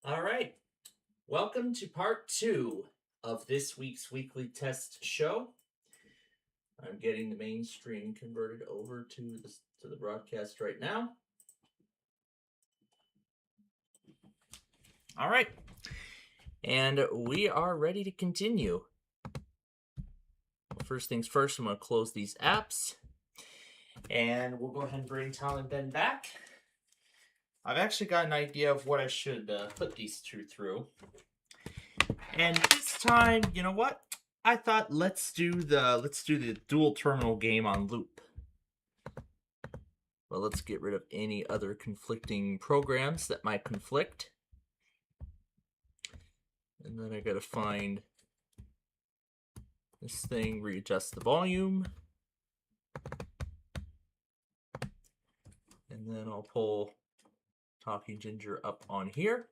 All right. Welcome to part two of this week's weekly test show. I'm getting the main screen converted over to the broadcast right now. All right. And we are ready to continue. First things first, I'm going to close these apps. And we'll go ahead and bring Tom and Ben back. I've actually got an idea of what I should put these two through. And this time, you know what? I thought let's do the dual terminal game on loop. Well, let's get rid of any other conflicting programs that might conflict. And then I gotta find this thing, readjust the volume. And then I'll pull Talking Ginger up on here.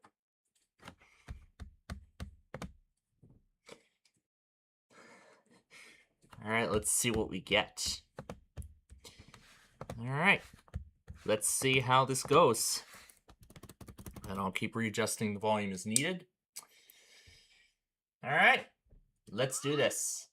All right, let's see what we get. All right, let's see how this goes. And I'll keep readjusting the volume as needed. All right, let's do this.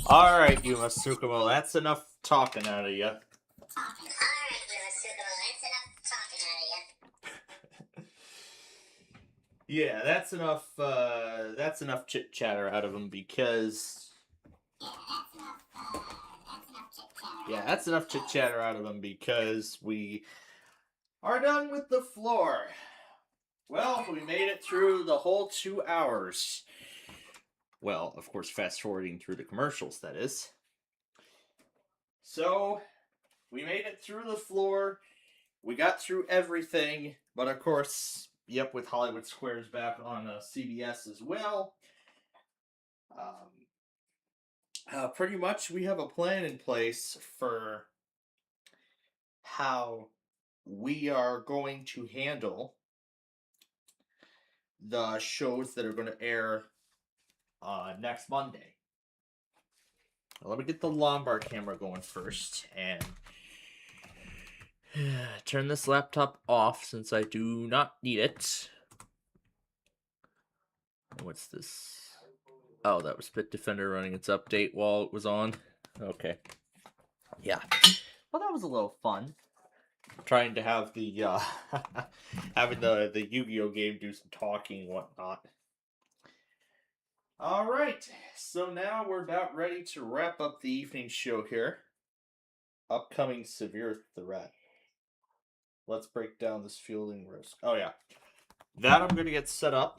Alright, Yuma Tsukumo, that's enough talking out of you. Yeah, that's enough chit chatter out of him because that's enough chit chatter out of him because we are done with the floor. Well, we made it through the whole 2 hours. Well, of course, fast forwarding through the commercials, that is. So, we made it through the floor. We got through everything, but of course, yep, with Hollywood Squares back on CBS as well. Pretty much, we have a plan in place for how we are going to handle the shows that are going to air next Monday. Let me get the Lombard camera going first and turn this laptop off since I do not need it. What's this? Oh, that was Bitdefender running its update while it was on. Okay. Yeah. Well, that was a little fun. Trying to have the having the Yu-Gi-Oh game do some talking and whatnot. All right, so now we're about ready to wrap up the evening show here. Upcoming severe threat. Let's break down this fielding risk. Oh yeah, that I'm gonna get set up.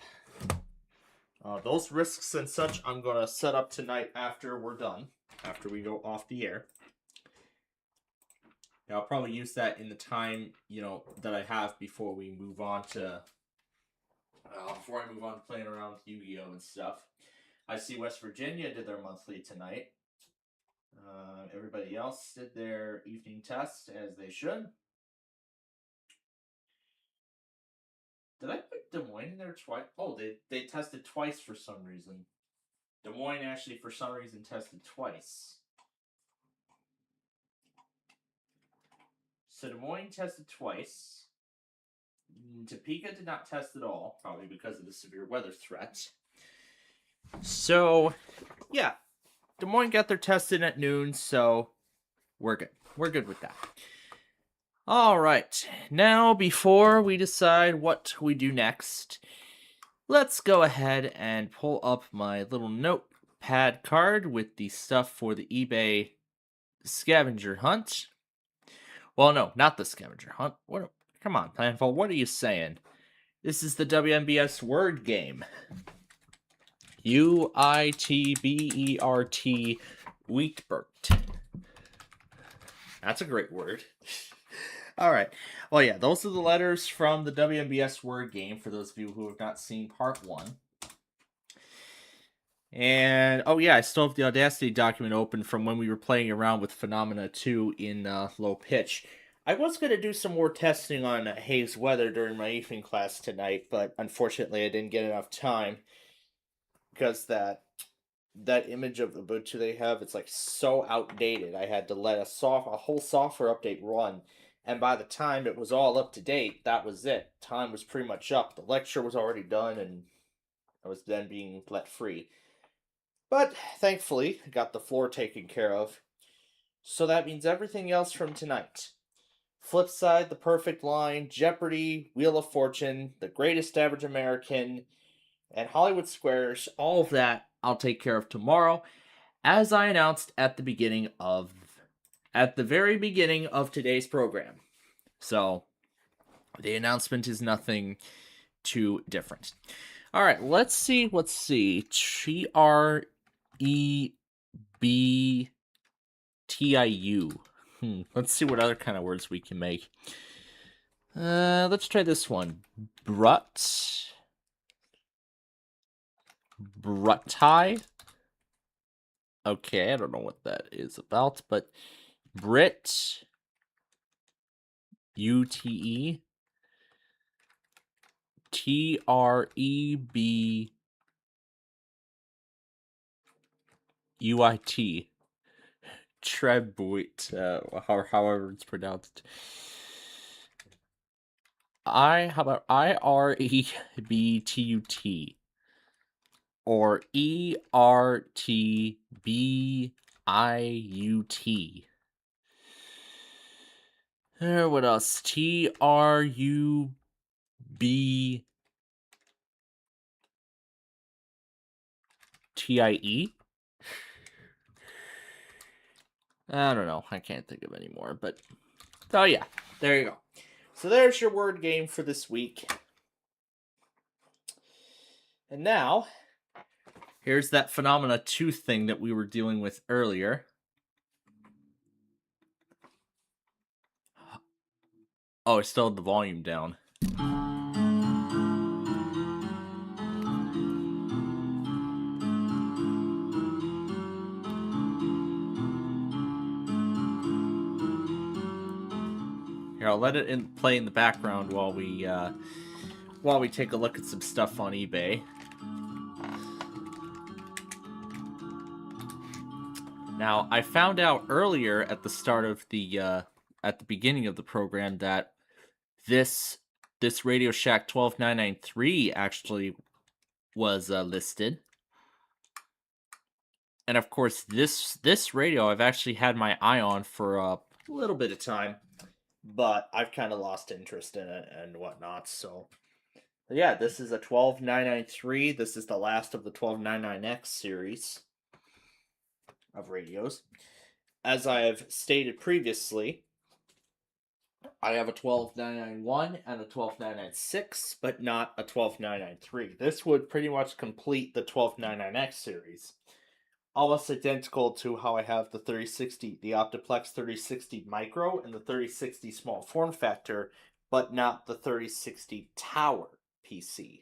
Those risks and such I'm gonna set up tonight after we're done, after we go off the air. I'll probably use that in the time, that I have before we move on to playing around with Yu-Gi-Oh and stuff. I see West Virginia did their monthly tonight. Everybody else did their evening test as they should. Did I put Des Moines in there twice? Oh, they tested twice for some reason. Des Moines actually, for some reason, tested twice. So Des Moines tested twice. Topeka did not test at all, probably because of the severe weather threat. So, yeah. Des Moines got their test in at noon, so we're good. We're good with that. All right. Now, before we decide what we do next, let's go ahead and pull up my little notepad card with the stuff for the eBay scavenger hunt. Well, no, not the scavenger hunt. What? Come on, Planful. What are you saying? This is the WMBS word game. UITBERT Wheatbert. That's a great word. All right. Well, yeah, those are the letters from the WMBS word game for those of you who have not seen part 1. And, oh yeah, I still have the Audacity document open from when we were playing around with Phenomena 2 in low pitch. I was going to do some more testing on haze weather during my evening class tonight, but unfortunately I didn't get enough time because that image of Ubuntu they have, it's like so outdated. I had to let a whole software update run, and by the time it was all up to date, that was it. Time was pretty much up. The lecture was already done, and I was then being let free. But thankfully, I got the floor taken care of. So that means everything else from tonight. Flipside, The Perfect Line, Jeopardy, Wheel of Fortune, The Greatest Average American, and Hollywood Squares, all of that I'll take care of tomorrow, as I announced at the very beginning of today's program. So, the announcement is nothing too different. All right, let's see. TREBTIU. Let's see what other kind of words we can make. Let's try this one. Brutai. Okay, I don't know what that is about, but Brit UTE TREB UIT Trebuit, however it's pronounced. How about IREBTUT? or ERTBIUT. What else? TRUBTIE. I don't know. I can't think of any more. But, oh yeah. There you go. So there's your word game for this week. And now, here's that Phenomena 2 thing that we were dealing with earlier. Oh, I still had the volume down. Here, I'll let it play in the background while we take a look at some stuff on eBay. Now, I found out earlier at the start of at the beginning of the program that this Radio Shack 12993 actually was listed. And of course, this radio I've actually had my eye on for a little bit of time, but I've kind of lost interest in it and whatnot. So, yeah, this is a 12993. This is the last of the 12999X series of radios. As I have stated previously, I have a 12991 and a 12996, but not a 12993. This would pretty much complete the 12999X series. Almost identical to how I have the 3060, the Optiplex 3060 Micro and the 3060 small form factor, but not the 3060 Tower PC.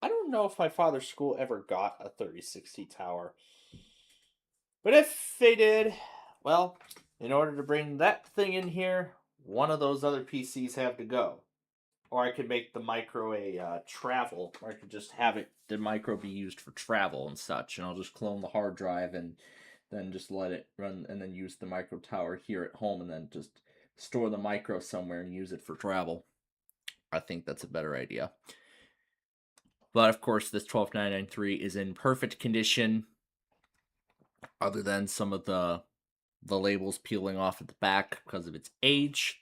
I don't know if my father's school ever got a 3060 Tower. But if they did, well, in order to bring that thing in here, one of those other PCs have to go. Or I could make the Micro a travel, or I could just have the Micro be used for travel and such, and I'll just clone the hard drive and then just let it run, and then use the Micro Tower here at home, and then just store the Micro somewhere and use it for travel. I think that's a better idea. But of course, this 12993 is in perfect condition, other than some of the labels peeling off at the back because of its age.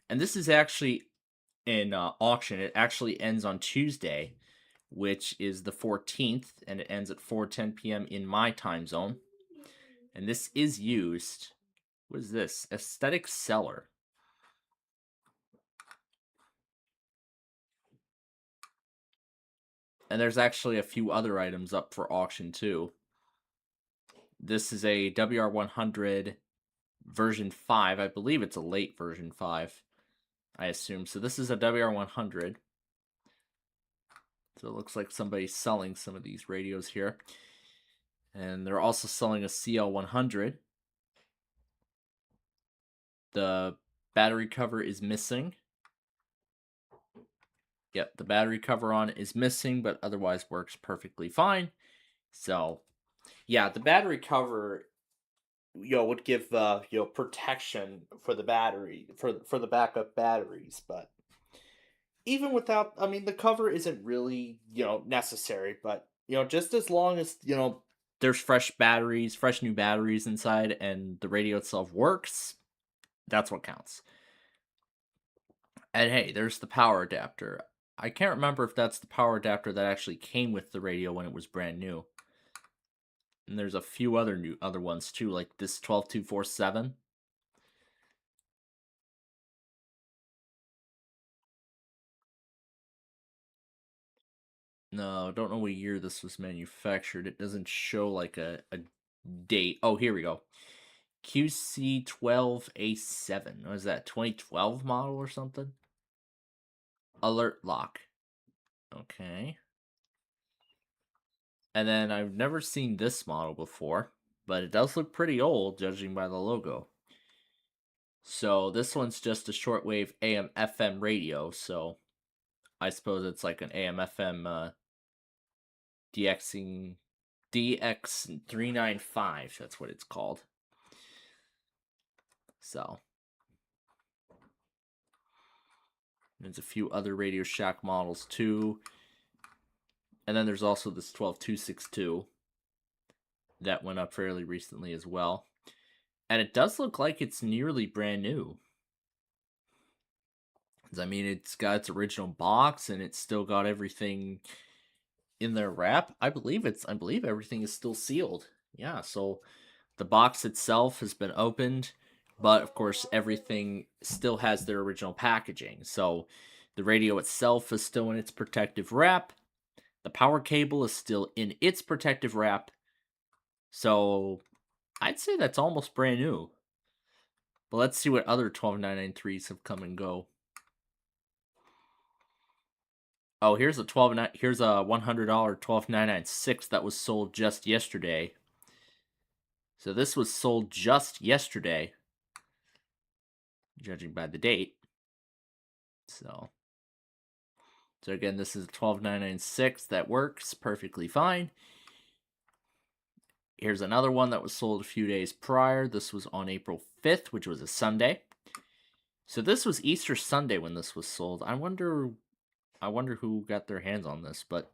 And this is actually in auction. It actually ends on Tuesday, which is the 14th, and it ends at 4:10 p.m. in my time zone. And this is used. What is this? Aesthetic Seller. And there's actually a few other items up for auction too. This is a WR100 version 5. I believe it's a late version 5. I assume. So this is a WR100. So it looks like somebody's selling some of these radios here. And they're also selling a CL100. The battery cover is missing. Yep, the battery cover on it is missing, but otherwise works perfectly fine. So, yeah, the battery cover, would give protection for the battery for the backup batteries, but even without, I mean, the cover isn't really necessary, but just as long as there's fresh new batteries inside, and the radio itself works, that's what counts. And hey, there's the power adapter. I can't remember if that's the power adapter that actually came with the radio when it was brand new. And there's a few other ones too, like this 12247. No, don't know what year this was manufactured. It doesn't show like a date. Oh, here we go. QC12A7. What is that? 2012 model or something? Alert lock. Okay. And then I've never seen this model before, but it does look pretty old judging by the logo. So this one's just a shortwave AM FM radio, so I suppose it's like an AM FM DX395, that's what it's called. So there's a few other Radio Shack models too. And then there's also this 12262 that went up fairly recently as well. And it does look like it's nearly brand new. I mean, it's got its original box and it's still got everything in their wrap. I believe everything is still sealed. Yeah, so the box itself has been opened, but of course everything still has their original packaging. So the radio itself is still in its protective wrap. The power cable is still in its protective wrap. So I'd say that's almost brand new. But let's see what other 12993s have come and go. Oh, here's a $100 12996 that was sold just yesterday. So this was sold just yesterday, judging by the date. So again, this is a 12996 that works perfectly fine. Here's another one that was sold a few days prior. This was on April 5th, which was a Sunday. So this was Easter Sunday when this was sold. I wonder who got their hands on this, but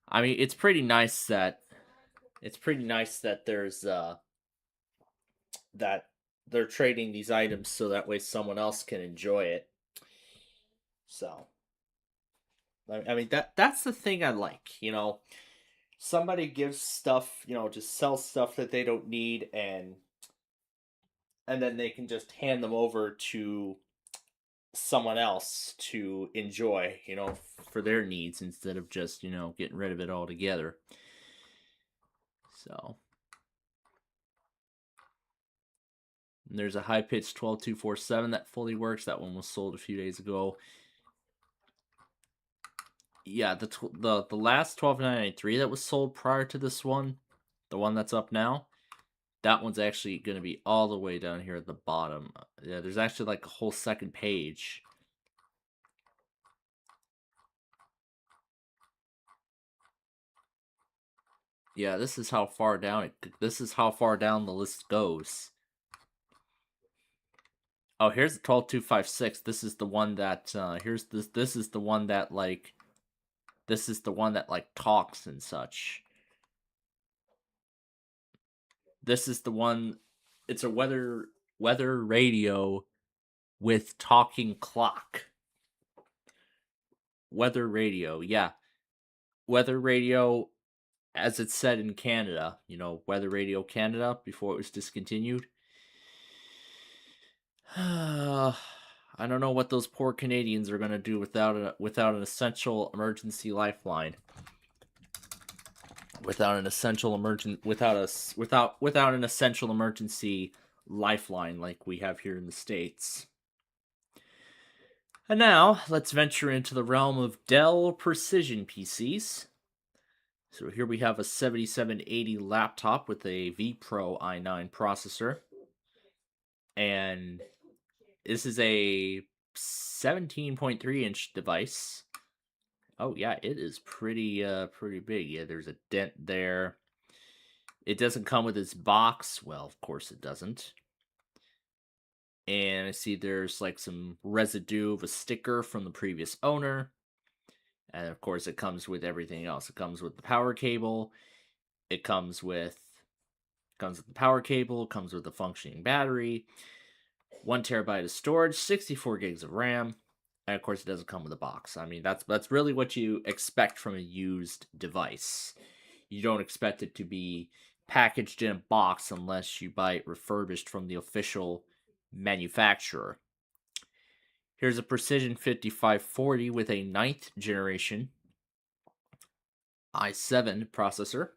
I mean, it's pretty nice that there's that they're trading these items so that way someone else can enjoy it. So I mean, that's the thing I like, you know. Somebody gives stuff, you know, just sells stuff that they don't need, and then they can just hand them over to someone else to enjoy, you know, for their needs instead of just, you know, getting rid of it altogether. So and there's a high pitched 12247 that fully works. That one was sold a few days ago. Yeah, the last 12993 that was sold prior to this one, the one that's up now, that one's actually going to be all the way down here at the bottom. Yeah, there's actually like a whole second page. Yeah, this is how far down the list goes. Oh, here's the 12256. This is the one that this is the one that like talks and such. This is the one. It's a weather radio with talking clock. Weather radio, yeah. Weather radio, as it's said in Canada, you know, Weather Radio Canada before it was discontinued. I don't know what those poor Canadians are gonna do without an essential emergency lifeline. Without an essential emergency lifeline like we have here in the States. And now, let's venture into the realm of Dell Precision PCs. So here we have a 7780 laptop with a vPro i9 processor. And this is a 17.3 inch device. Oh yeah, it is pretty big. Yeah, there's a dent there. It doesn't come with its box. Well, of course it doesn't. And I see there's like some residue of a sticker from the previous owner. And of course it comes with everything else. It comes with the power cable. It comes with the power cable, comes with a functioning battery, 1 terabyte of storage, 64 gigs of RAM, and of course it doesn't come with a box. I mean, that's really what you expect from a used device. You don't expect it to be packaged in a box unless you buy it refurbished from the official manufacturer. Here's a Precision 5540 with a 9th generation i7 processor.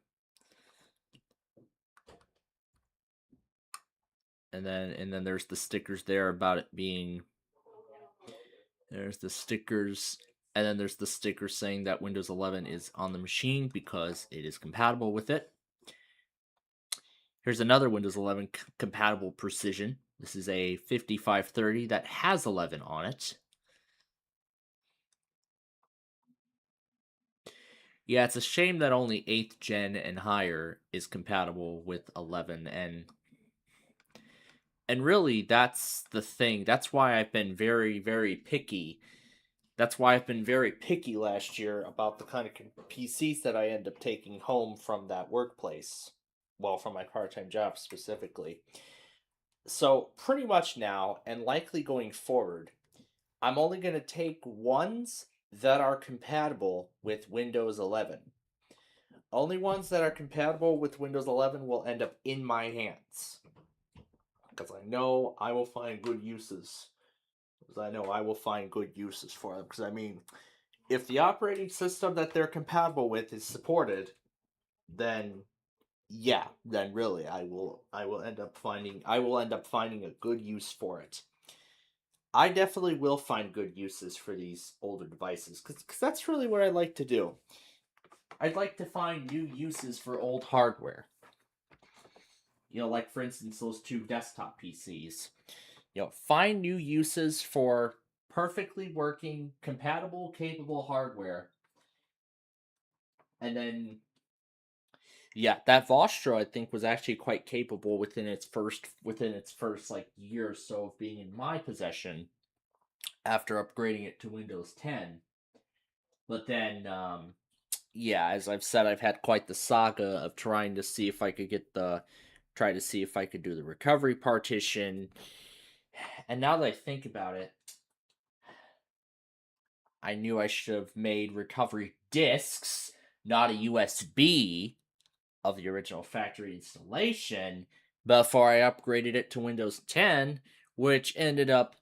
And then there's the stickers there about it being. There's the stickers, and then there's the sticker saying that Windows 11 is on the machine because it is compatible with it. Here's another Windows 11 compatible Precision. This is a 5530 that has 11 on it. Yeah, it's a shame that only 8th gen and higher is compatible with 11, and really that's the thing. That's why I've been very, very picky That's why I've been very picky last year about the kind of PCs that I end up taking home from that workplace. Well, from my part-time job specifically. So pretty much now, and likely going forward, I'm only going to take ones that are compatible with Windows 11. Only ones that are compatible with Windows 11 will end up in my hands. Because I know I will find good uses. Because I know I will find good uses for them. Because I mean, if the operating system that they're compatible with is supported, then yeah, then really I will end up finding a good use for it. I definitely will find good uses for these older devices because that's really what I like to do. I'd like to find new uses for old hardware. You know, like for instance, those two desktop PCs. You know, find new uses for perfectly working, compatible, capable hardware. And then, yeah, that Vostro I think was actually quite capable within its first like year or so of being in my possession after upgrading it to Windows 10. But then, yeah, as I've said, I've had quite the saga of trying to see if I could do the recovery partition. And now that I think about it, I knew I should have made recovery disks, not a USB of the original factory installation, before I upgraded it to Windows 10, which ended up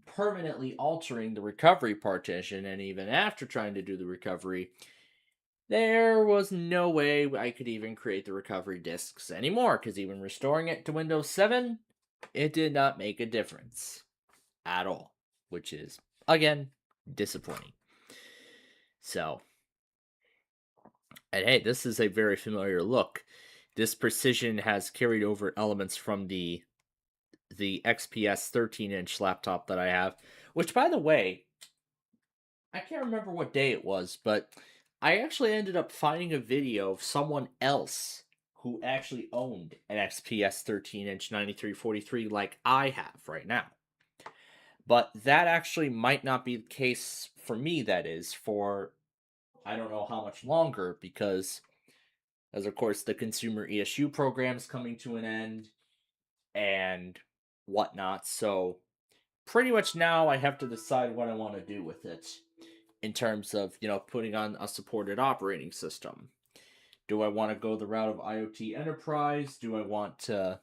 permanently altering the recovery partition. And even after trying to do the recovery, there was no way I could even create the recovery disks anymore, because even restoring it to Windows 7, it did not make a difference at all, which is, again, disappointing. So, and hey, this is a very familiar look. This precision has carried over elements from the XPS 13-inch laptop that I have, which, by the way, I can't remember what day it was, but I actually ended up finding a video of someone else who actually owned an XPS 13-inch 9343 like I have right now. But that actually might not be the case for me, that is, for I don't know how much longer, because as of course the consumer ESU program is coming to an end and whatnot. So pretty much now I have to decide what I want to do with it in terms of, you know, putting on a supported operating system. Do I want to go the route of IoT Enterprise? Do I want to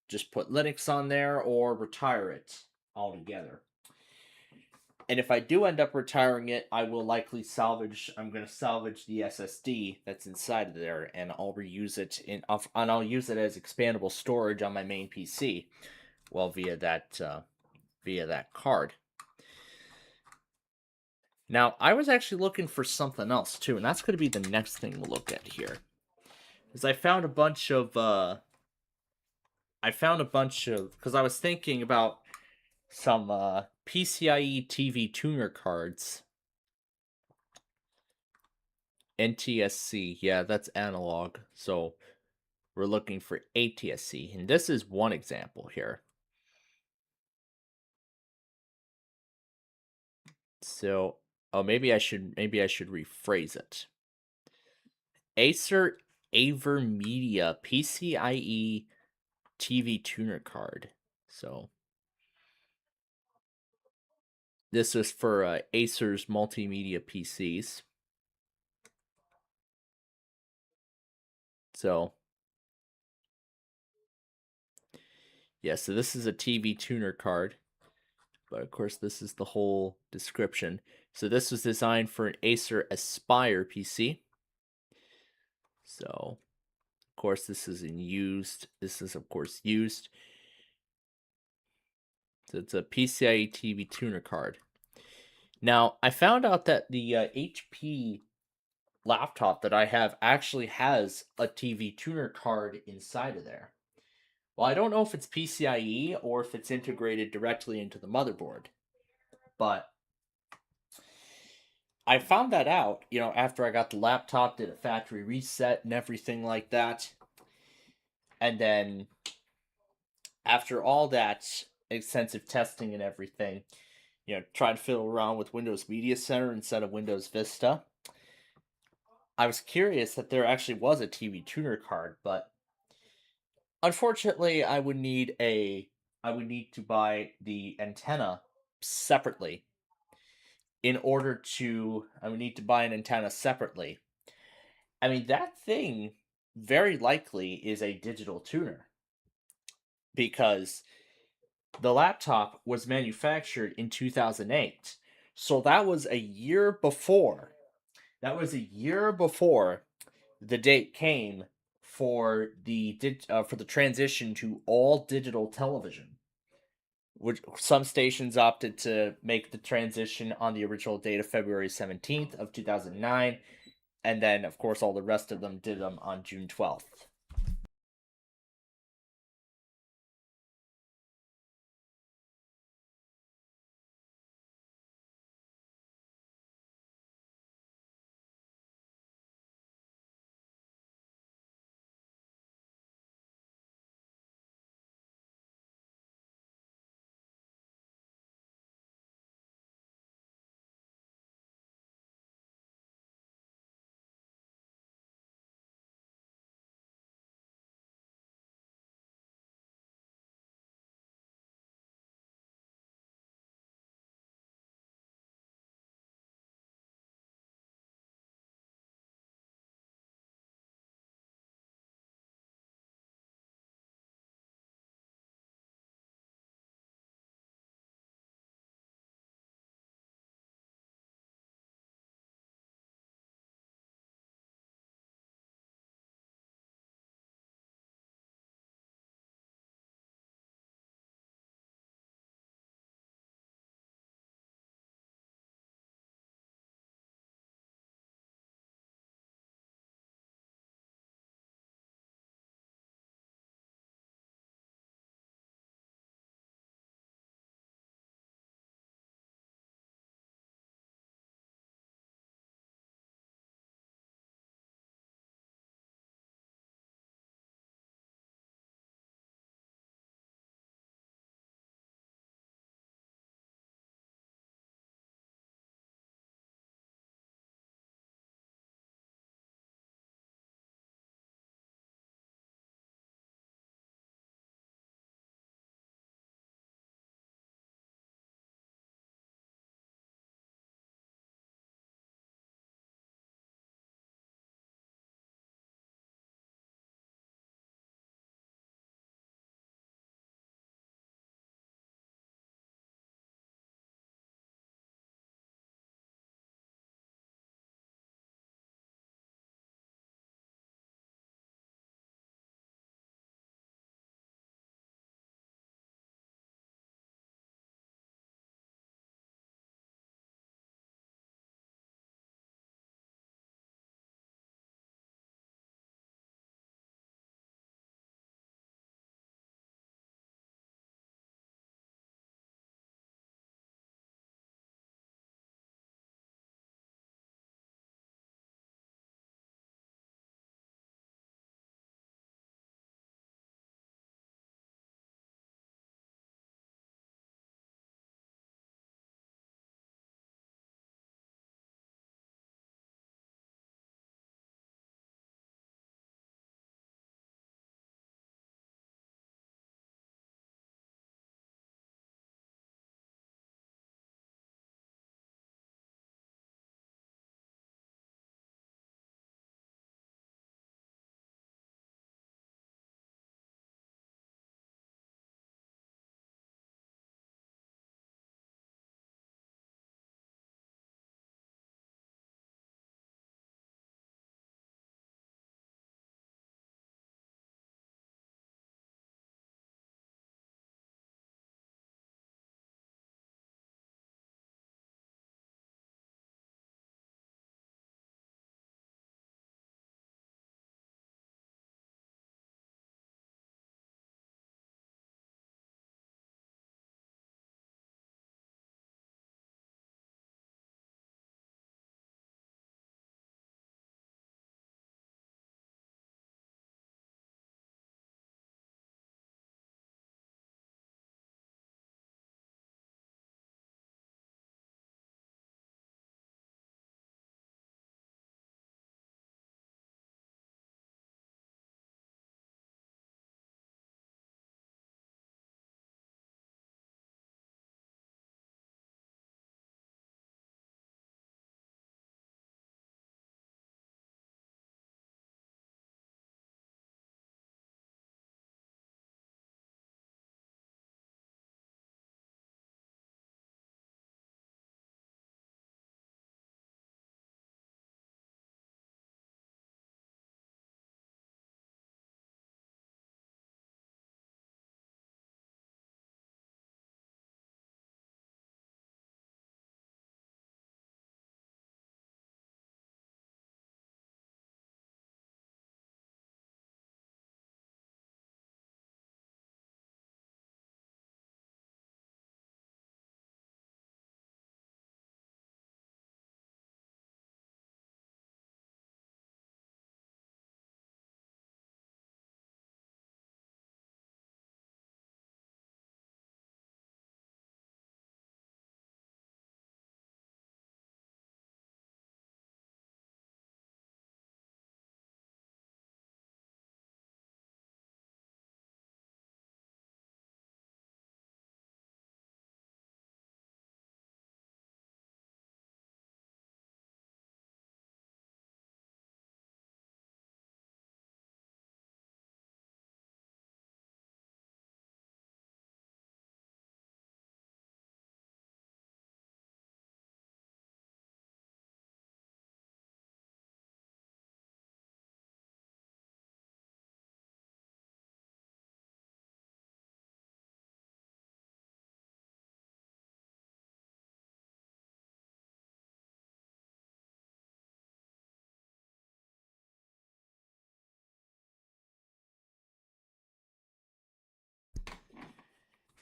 just put Linux on there or retire it altogether? And if I do end up retiring it, I will likely I'm going to salvage the SSD that's inside of there, and I'll reuse it and I'll use it as expandable storage on my main PC, well, via that card. Now, I was actually looking for something else too, and that's going to be the next thing we'll look at here. Because I found a bunch of because I was thinking about some PCIe TV tuner cards. NTSC, yeah, that's analog. So we're looking for ATSC, and this is one example here. So, oh, maybe I should rephrase it. Acer AverMedia PCIe TV tuner card. So this is for Acer's multimedia PCs. So yeah, so this is a TV tuner card. But of course, this is the whole description. So this was designed for an Acer Aspire PC. So, of course, this is used. This is, of course, used. So it's a PCIe TV tuner card. Now, I found out that the HP laptop that I have actually has a TV tuner card inside of there. Well, I don't know if it's PCIe or if it's integrated directly into the motherboard, but I found that out, you know, after I got the laptop, did a factory reset and everything like that. And then after all that extensive testing and everything, try to fiddle around with Windows Media Center instead of Windows Vista. I was curious that there actually was a TV tuner card, but unfortunately, I would need to buy the antenna separately I would need to buy an antenna separately. I mean, that thing very likely is a digital tuner because the laptop was manufactured in 2008. So that was a year before. That was a year before the date came for the transition to all digital television. Which some stations opted to make the transition on the original date of February 17th of 2009, and then of course all the rest of them did them on June 12th.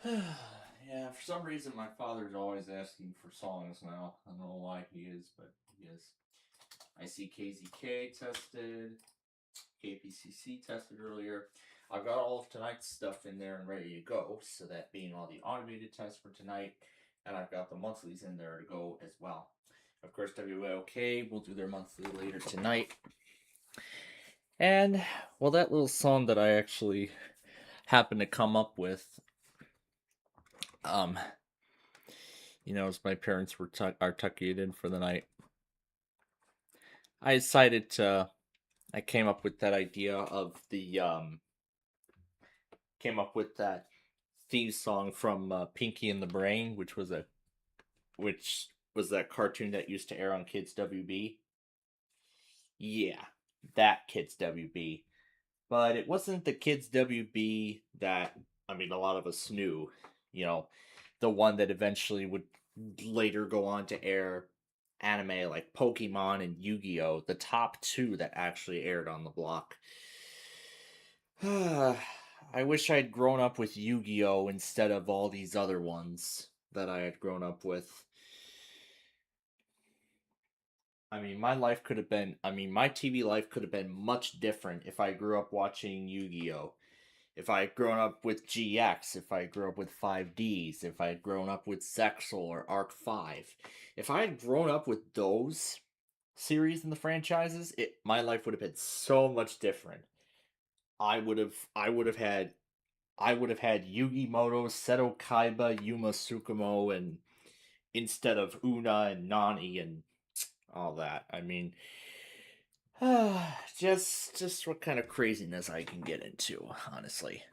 Yeah, for some reason my father's always asking for songs now. I don't know why he is, but he is. I see KZK tested, KPCC tested earlier. I've got all of tonight's stuff in there and ready to go, so that being all the automated tests for tonight, and I've got the monthlies in there to go as well. Of course, WOK will do their monthly later tonight. And, well, that little song that I actually happened to come up with, um, as my parents are tucking it in for the night, I decided to. I came up with that idea of came up with that theme song from Pinky and the Brain, which was that cartoon that used to air on Kids WB. Yeah, that Kids WB. But it wasn't the Kids WB that a lot of us knew. You know, the one that eventually would later go on to air anime like Pokemon and Yu-Gi-Oh, the top two that actually aired on the block. I wish I'd grown up with Yu-Gi-Oh instead of all these other ones that I had grown up with. My TV life could have been much different if I grew up watching Yu-Gi-Oh. If I had grown up with GX, if I grew up with 5Ds, if I had grown up with Zexal or Arc 5. If I had grown up with those series in the franchises, my life would have been so much different. I would have had Yugi Moto, Seto Kaiba, Yuma Tsukumo, and instead of Una and Nani and all that. Just what kind of craziness I can get into, honestly.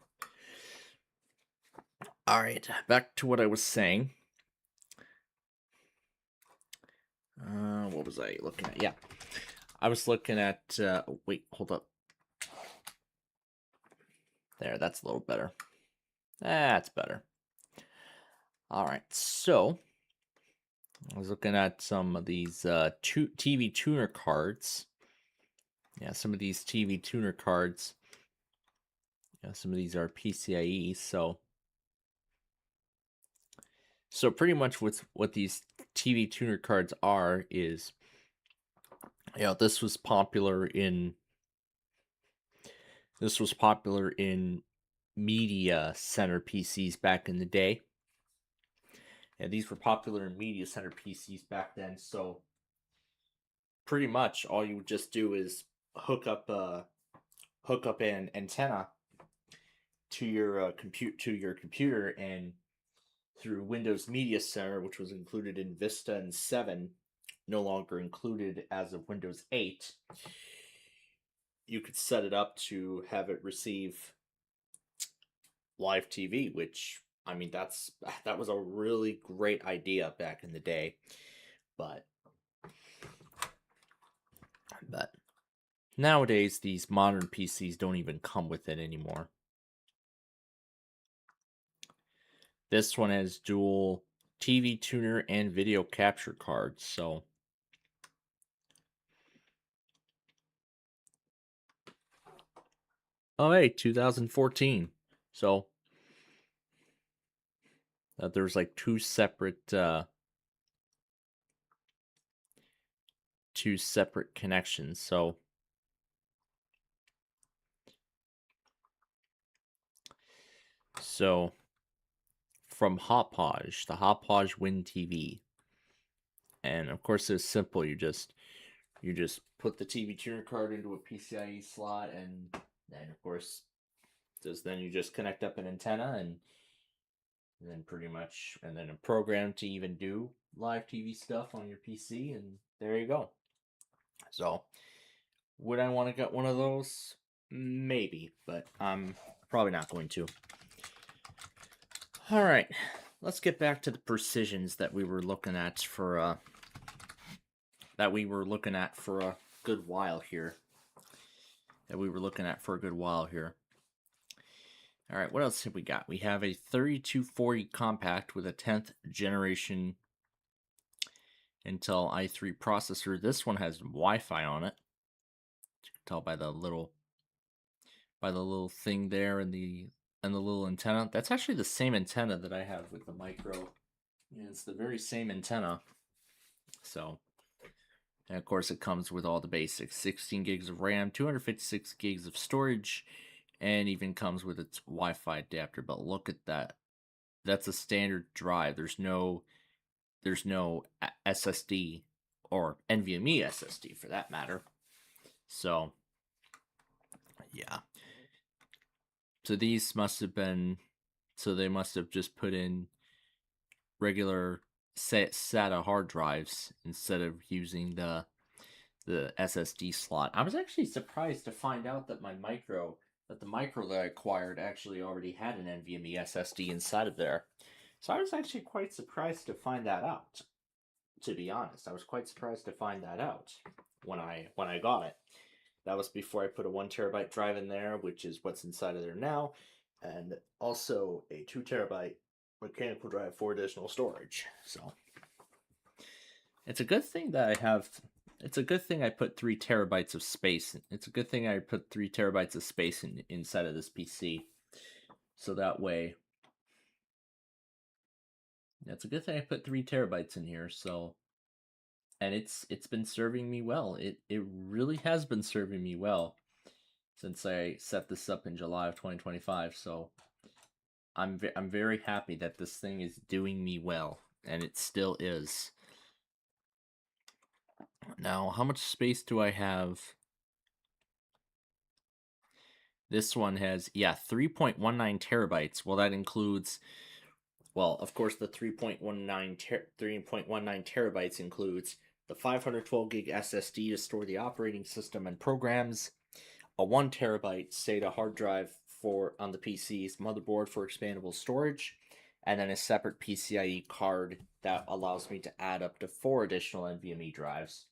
All right, back to what I was saying. What was I looking at? Yeah, I was looking at. Wait, hold up. There, that's a little better. That's better. All right, so I was looking at some of these TV tuner cards. Yeah, some of these TV tuner cards. Yeah, some of these are PCIe. So pretty much what these TV tuner cards are is, this was popular in media center PCs back in the day. And these were popular in media center PCs back then. So pretty much all you would just do is hook up an antenna to your computer, and through Windows Media Center, which was included in Vista and 7, no longer included as of Windows 8, you could set it up to have it receive live TV, which that was a really great idea back in the day, but nowadays these modern PCs don't even come with it anymore. This one has dual TV tuner and video capture cards, so hey, 2014. So there's like two separate connections. So from Hauppauge, the Hauppauge Win TV, and of course it's simple. You just put the TV tuner card into a PCIe slot, and then of course then you just connect up an antenna, and then pretty much, and then a program to even do live TV stuff on your PC, and there you go. So, would I want to get one of those? Maybe, but I'm probably not going to. All right, let's get back to the precisions that we were looking at for a good while here. All right, what else have we got? We have a 3240 compact with a 10th generation Intel i3 processor. This one has Wi-Fi on it. You can tell by the little thing there in the and the little antenna. That's actually the same antenna that I have with the micro. Yeah, it's the very same antenna. So, and of course, it comes with all the basics: 16 gigs of RAM, 256 gigs of storage, and even comes with its Wi-Fi adapter. But look at that. That's a standard drive. There's no SSD or NVMe SSD for that matter. So, yeah. So these must have been, so they must have just put in regular SATA hard drives instead of using the SSD slot. I was actually surprised to find out that the micro that I acquired actually already had an NVMe SSD inside of there. So I was actually quite surprised to find that out. To be honest, I was quite surprised to find that out when I got it. That was before I put a 1 terabyte drive in there, which is what's inside of there now, and also a 2 terabyte mechanical drive for additional storage. So it's a good thing that I have. It's a good thing I put 3 terabytes of space. It's a good thing I put 3 terabytes of space inside of this PC, so that way. It's a good thing I put 3 terabytes in here. So, and it's been serving me well. It really has been serving me well since I set this up in July of 2025. So I'm very happy that this thing is doing me well, and it still is. Now, how much space do I have? This one has 3.19 terabytes. Well, that includes, well, of course, the 3.19 terabytes includes the 512 gig SSD to store the operating system and programs, a 1 terabyte SATA hard drive on the PC's motherboard for expandable storage, and then a separate PCIe card that allows me to add up to 4 additional NVMe drives.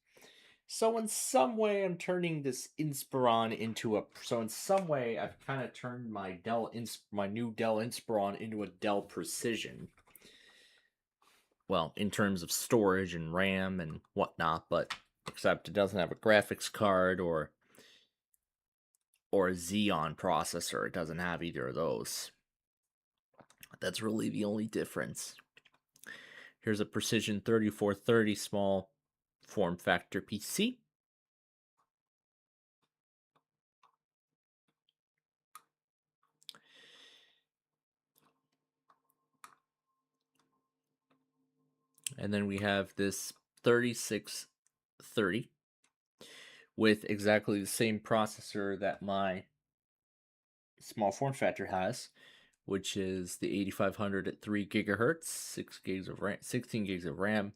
So in some way, I'm turning this Inspiron into a. So in some way, I've kind of turned my new Dell Inspiron into a Dell Precision. Well, in terms of storage and RAM and whatnot, but except it doesn't have a graphics card or a Xeon processor. It doesn't have either of those. That's really the only difference. Here's a Precision 3430 small form factor PC. And then we have this 3630 with exactly the same processor that my small form factor has, which is the 8500 at 3 gigahertz, 16 gigs of RAM,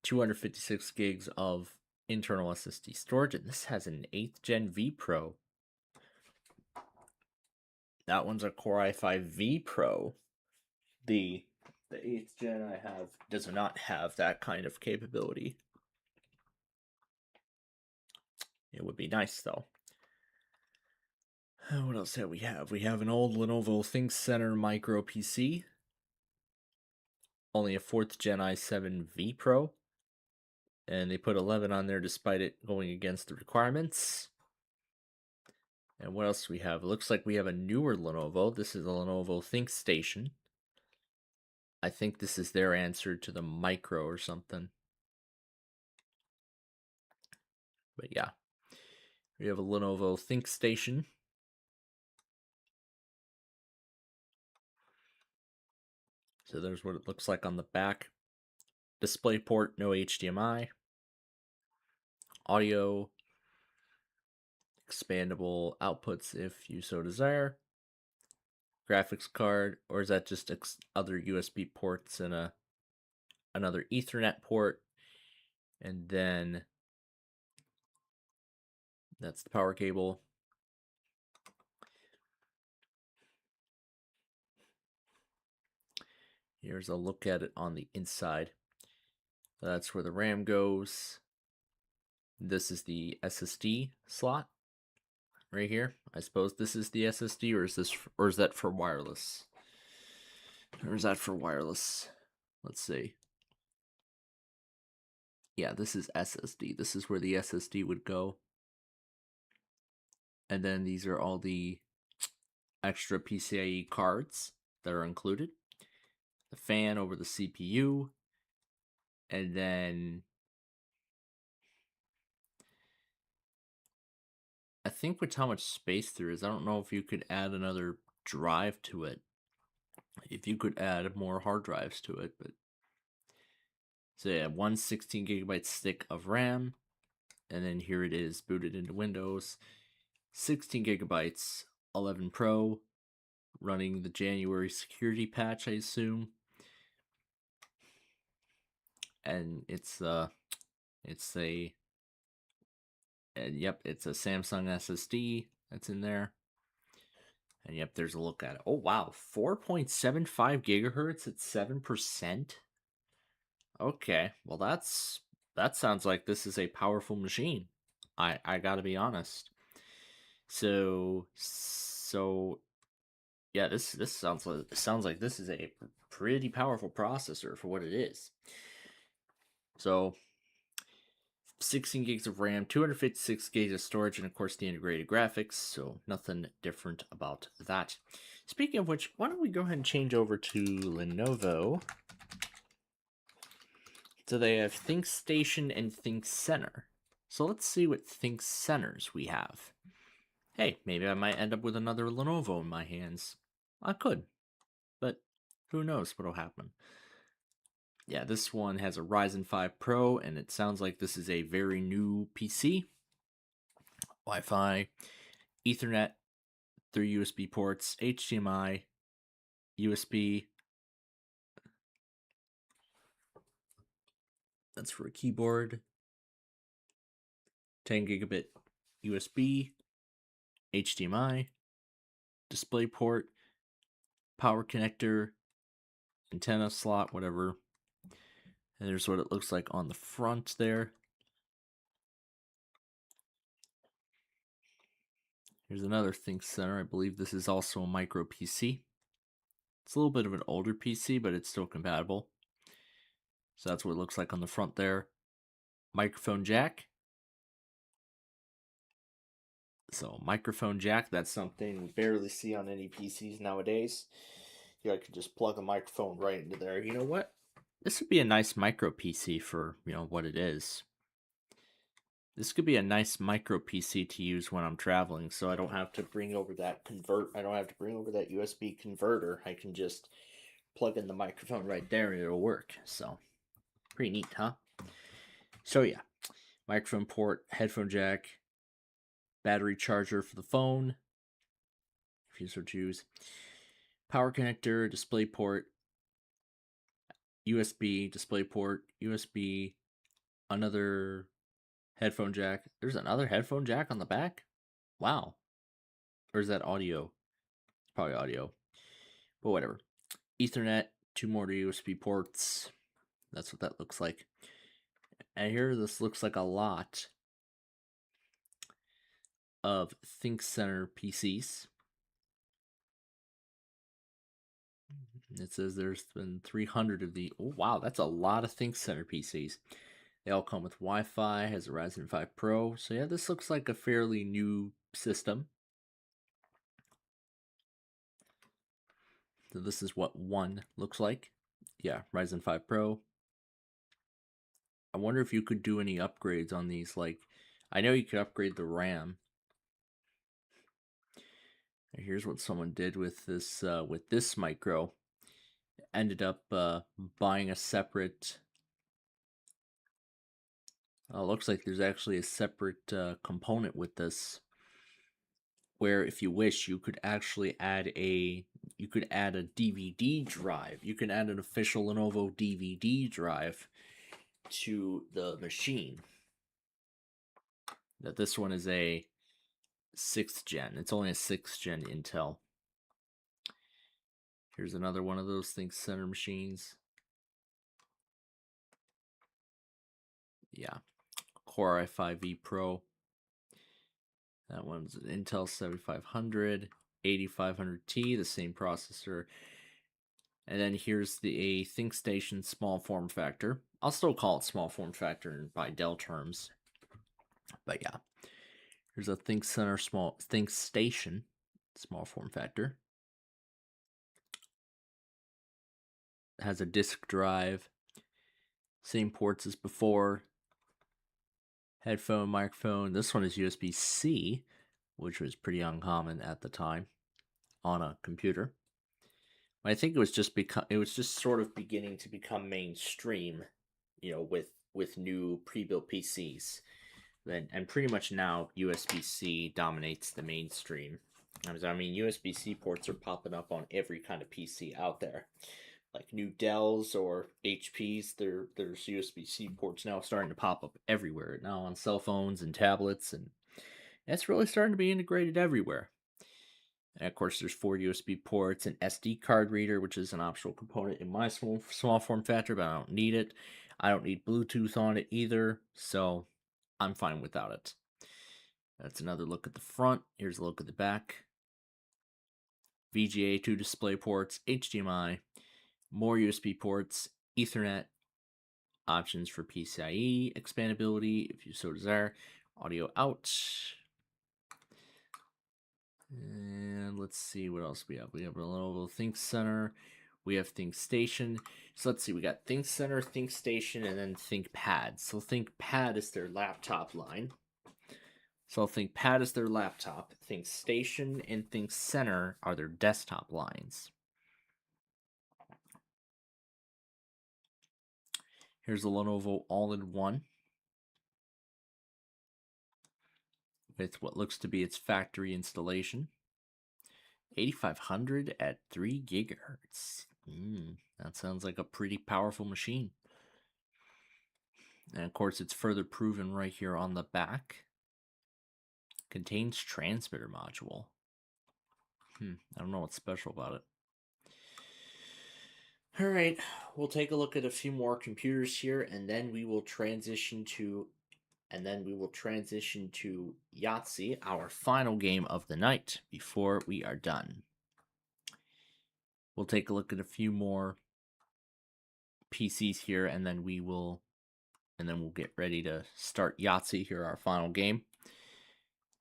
256 gigs of internal SSD storage, and this has an 8th gen vPro. That one's a Core i5 vPro. The 8th gen I have does not have that kind of capability. It would be nice though. What else have we have? We have an old Lenovo ThinkCentre Micro PC. Only a 4th gen i7 vPro. And they put 11 on there despite it going against the requirements. And what else do we have? It looks like we have a newer Lenovo. This is a Lenovo ThinkStation. I think this is their answer to the Micro or something. But yeah. We have a Lenovo ThinkStation. So there's what it looks like on the back. DisplayPort, no HDMI. Audio. Expandable outputs if you so desire. Graphics card, or is that just other USB ports and another Ethernet port? And then that's the power cable. Here's a look at it on the inside. That's where the RAM goes. This is the SSD slot right here. I suppose this is the SSD, or is that for wireless? Or is that for wireless? Let's see. Yeah, this is SSD. This is where the SSD would go. And then these are all the extra PCIe cards that are included, the fan over the CPU, and then I think with how much space there is, I don't know if you could add another drive to it. If you could add more hard drives to it, but so yeah, one 16 gigabyte stick of RAM, and then here it is booted into Windows. 16 gigabytes, 11 Pro, running the January security patch, I assume. And it's a yep, it's a Samsung SSD that's in there. And yep, there's a look at it. Oh wow, 4.75 gigahertz at 7%. Okay, well that sounds like this is a powerful machine. I gotta be honest. So yeah, this sounds like this is a pretty powerful processor for what it is. So 16 gigs of RAM, 256 gigs of storage, and of course the integrated graphics, so nothing different about that. Speaking of which, why don't we go ahead and change over to Lenovo. So they have ThinkStation and ThinkCenter. So let's see what ThinkCenters we have. Hey, maybe I might end up with another Lenovo in my hands. I could, but who knows what'll happen. Yeah, this one has a Ryzen 5 Pro, and it sounds like this is a very new PC. Wi-Fi, Ethernet, 3 USB ports, HDMI, USB. That's for a keyboard. 10 gigabit USB, HDMI, DisplayPort, power connector, antenna slot, whatever. And there's what it looks like on the front there. Here's another ThinkCenter. I believe this is also a micro PC. It's a little bit of an older PC, but it's still compatible. So that's what it looks like on the front there. Microphone jack. So microphone jack, that's something we barely see on any PCs nowadays. You I could just plug a microphone right into there. You know what? This would be a nice micro PC for, what it is. This could be a nice micro PC to use when I'm traveling, so I don't have to bring over that USB converter. I can just plug in the microphone right there and it'll work. So, pretty neat, huh? So yeah, microphone port, headphone jack, battery charger for the phone, if you so choose, power connector, display port, USB, display port, USB, another headphone jack. There's another headphone jack on the back? Wow. Or is that audio? Probably audio. But whatever. Ethernet, 2 more USB ports. That's what that looks like. And here this looks like a lot of ThinkCenter PCs. It says there's been 300 of the. Oh, wow, that's a lot of ThinkCenter PCs. They all come with Wi-Fi, has a Ryzen 5 Pro. So yeah, this looks like a fairly new system. So this is what one looks like. Yeah, Ryzen 5 Pro. I wonder if you could do any upgrades on these. Like, I know you could upgrade the RAM. Here's what someone did with this micro. Ended up buying a separate. Looks like there's actually a separate component with this, where if you wish, you could actually add a DVD drive. You can add an official Lenovo DVD drive to the machine. That this one is a 6th gen. It's only a 6th gen Intel. Here's another one of those ThinkCenter machines. Yeah, Core i5V Pro. That one's an Intel 7500, 8500T, the same processor. And then here's the ThinkStation small form factor. I'll still call it small form factor by Dell terms. But yeah, here's a ThinkCenter ThinkStation small form factor. has a disk drive. Same ports as before. Headphone, microphone. This one is USB-C, which was pretty uncommon at the time on a computer. I think it was just sort of beginning to become mainstream, with new pre-built PCs. And pretty much now USB-C dominates the mainstream. I mean, USB-C ports are popping up on every kind of PC out there. Like new Dells or HPs, there's USB-C ports now starting to pop up everywhere now on cell phones and tablets, and it's really starting to be integrated everywhere. And of course, there's 4 USB ports, an SD card reader, which is an optional component in my small form factor, but I don't need it. I don't need Bluetooth on it either, so I'm fine without it. That's another look at the front. Here's a look at the back. VGA 2 display ports, HDMI, more USB ports, Ethernet, options for PCIe expandability if you so desire, audio out. And let's see what else we have. We have a Lenovo ThinkCenter. We have ThinkStation. So let's see. We got ThinkCenter, ThinkStation, and then ThinkPad. So ThinkPad is their laptop line. So ThinkPad is their laptop. ThinkStation and ThinkCenter are their desktop lines. Here's the Lenovo All-in-One with what looks to be its factory installation. 8500 at 3 gigahertz. That sounds like a pretty powerful machine. And of course, it's further proven right here on the back. Contains transmitter module. I don't know what's special about it. All right, we'll take a look at a few more computers here, and then we will transition to Yahtzee, our final game of the night, before we are done. We'll take a look at a few more PCs here, and then we'll get ready to start Yahtzee here, our final game.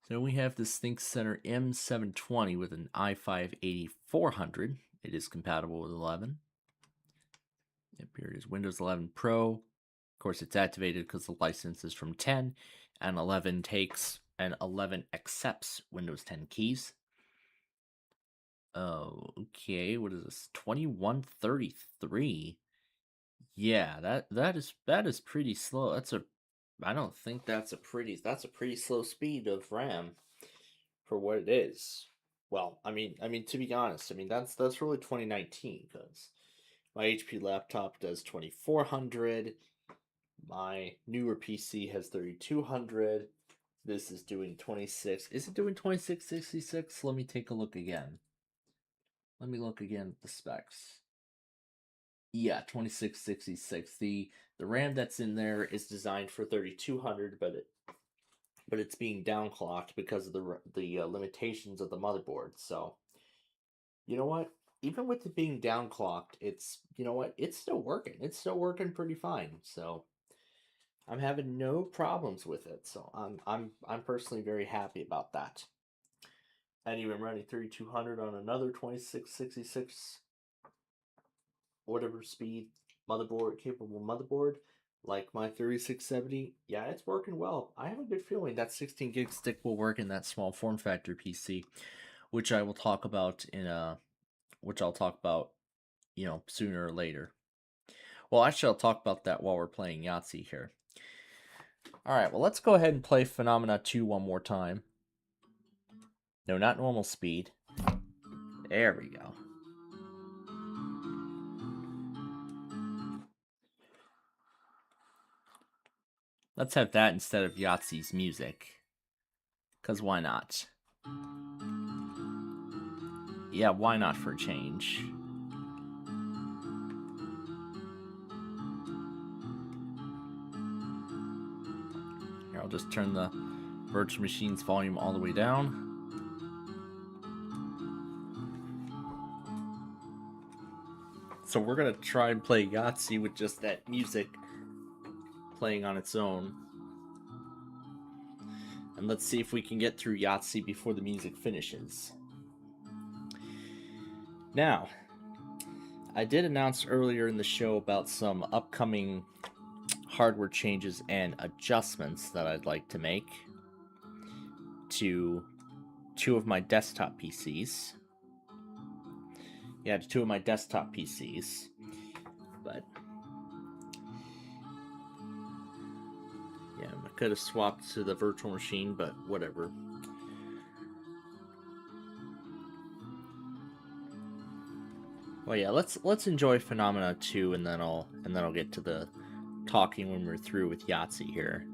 So we have this ThinkCenter M720 with an i5 8400. It is compatible with 11. Yep, here it is, Windows 11 Pro. Of course, it's activated because the license is from 10, and 11 accepts Windows 10 keys. Oh, okay. What is this? 2133. Yeah, that is pretty slow. I don't think that's a pretty slow speed of RAM for what it is. Well, I mean to be honest, that's really 2019 because my HP laptop does 2400. My newer PC has 3200. This is doing 26. Is it doing 2666? Let me take a look again. Let me look again at the specs. Yeah, 2666. The RAM that's in there is designed for 3200, but it's being downclocked because of the limitations of the motherboard. So, you know what? Even with it being downclocked, it's still working. It's still working pretty fine. So, I'm having no problems with it. So, I'm personally very happy about that. And even running 3200 on another 2666 whatever speed capable motherboard like my 3670, yeah, it's working well. I have a good feeling that 16 gig stick will work in that small form factor PC, which I'll talk about sooner or later. Well, actually, I'll talk about that while we're playing Yahtzee here. All right, well, let's go ahead and play Phenomena 2 one more time. No, not normal speed. There we go. Let's have that instead of Yahtzee's music. Because why not? Yeah, why not for a change? Here, I'll just turn the virtual machine's volume all the way down. So we're going to try and play Yahtzee with just that music playing on its own. And let's see if we can get through Yahtzee before the music finishes. Now, I did announce earlier in the show about some upcoming hardware changes and adjustments that I'd like to make to two of my desktop PCs. Yeah, to two of my desktop PCs. But yeah, I could have swapped to the virtual machine, but whatever. Well, yeah, let's enjoy Phenomena 2, and then I'll get to the talking when we're through with Yahtzee here.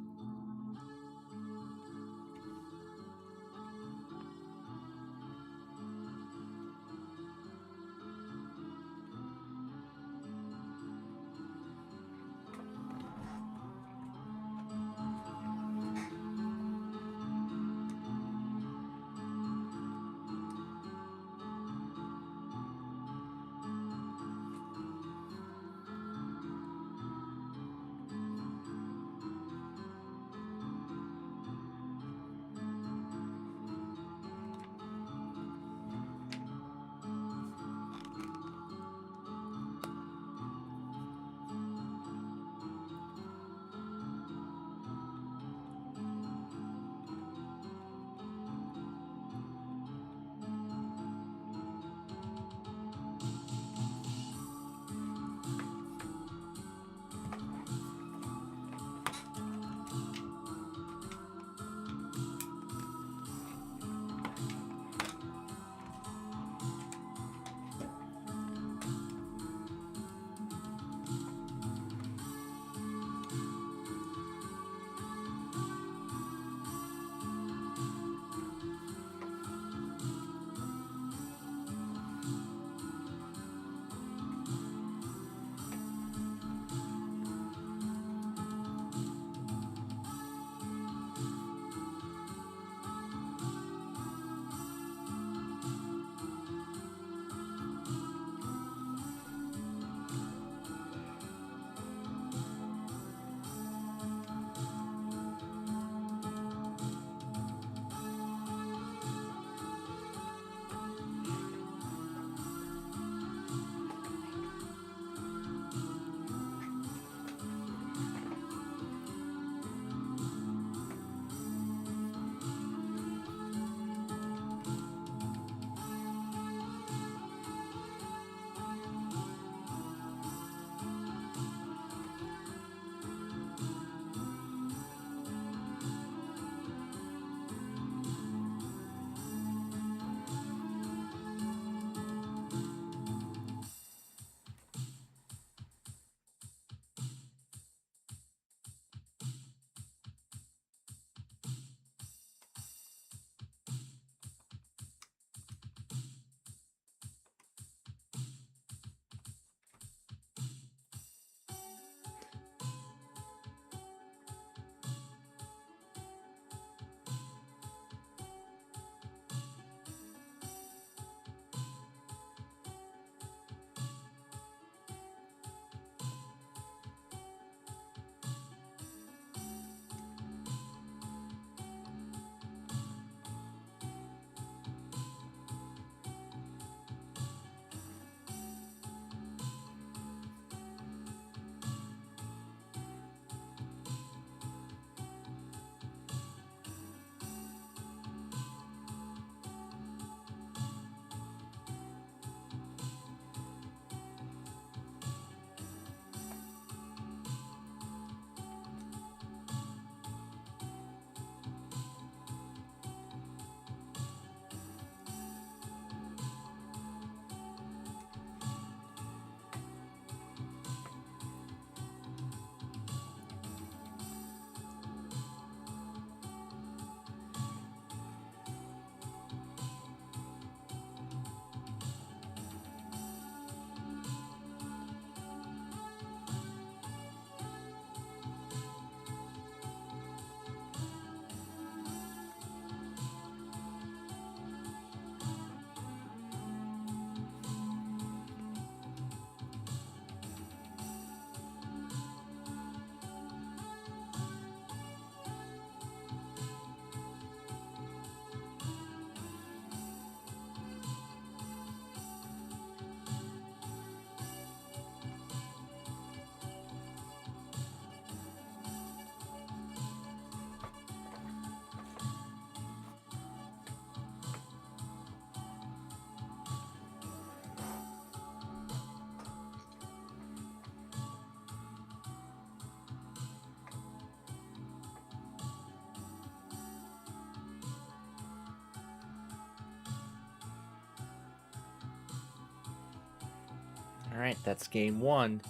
Alright, that's game 1.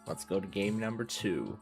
Let's go to game number 2.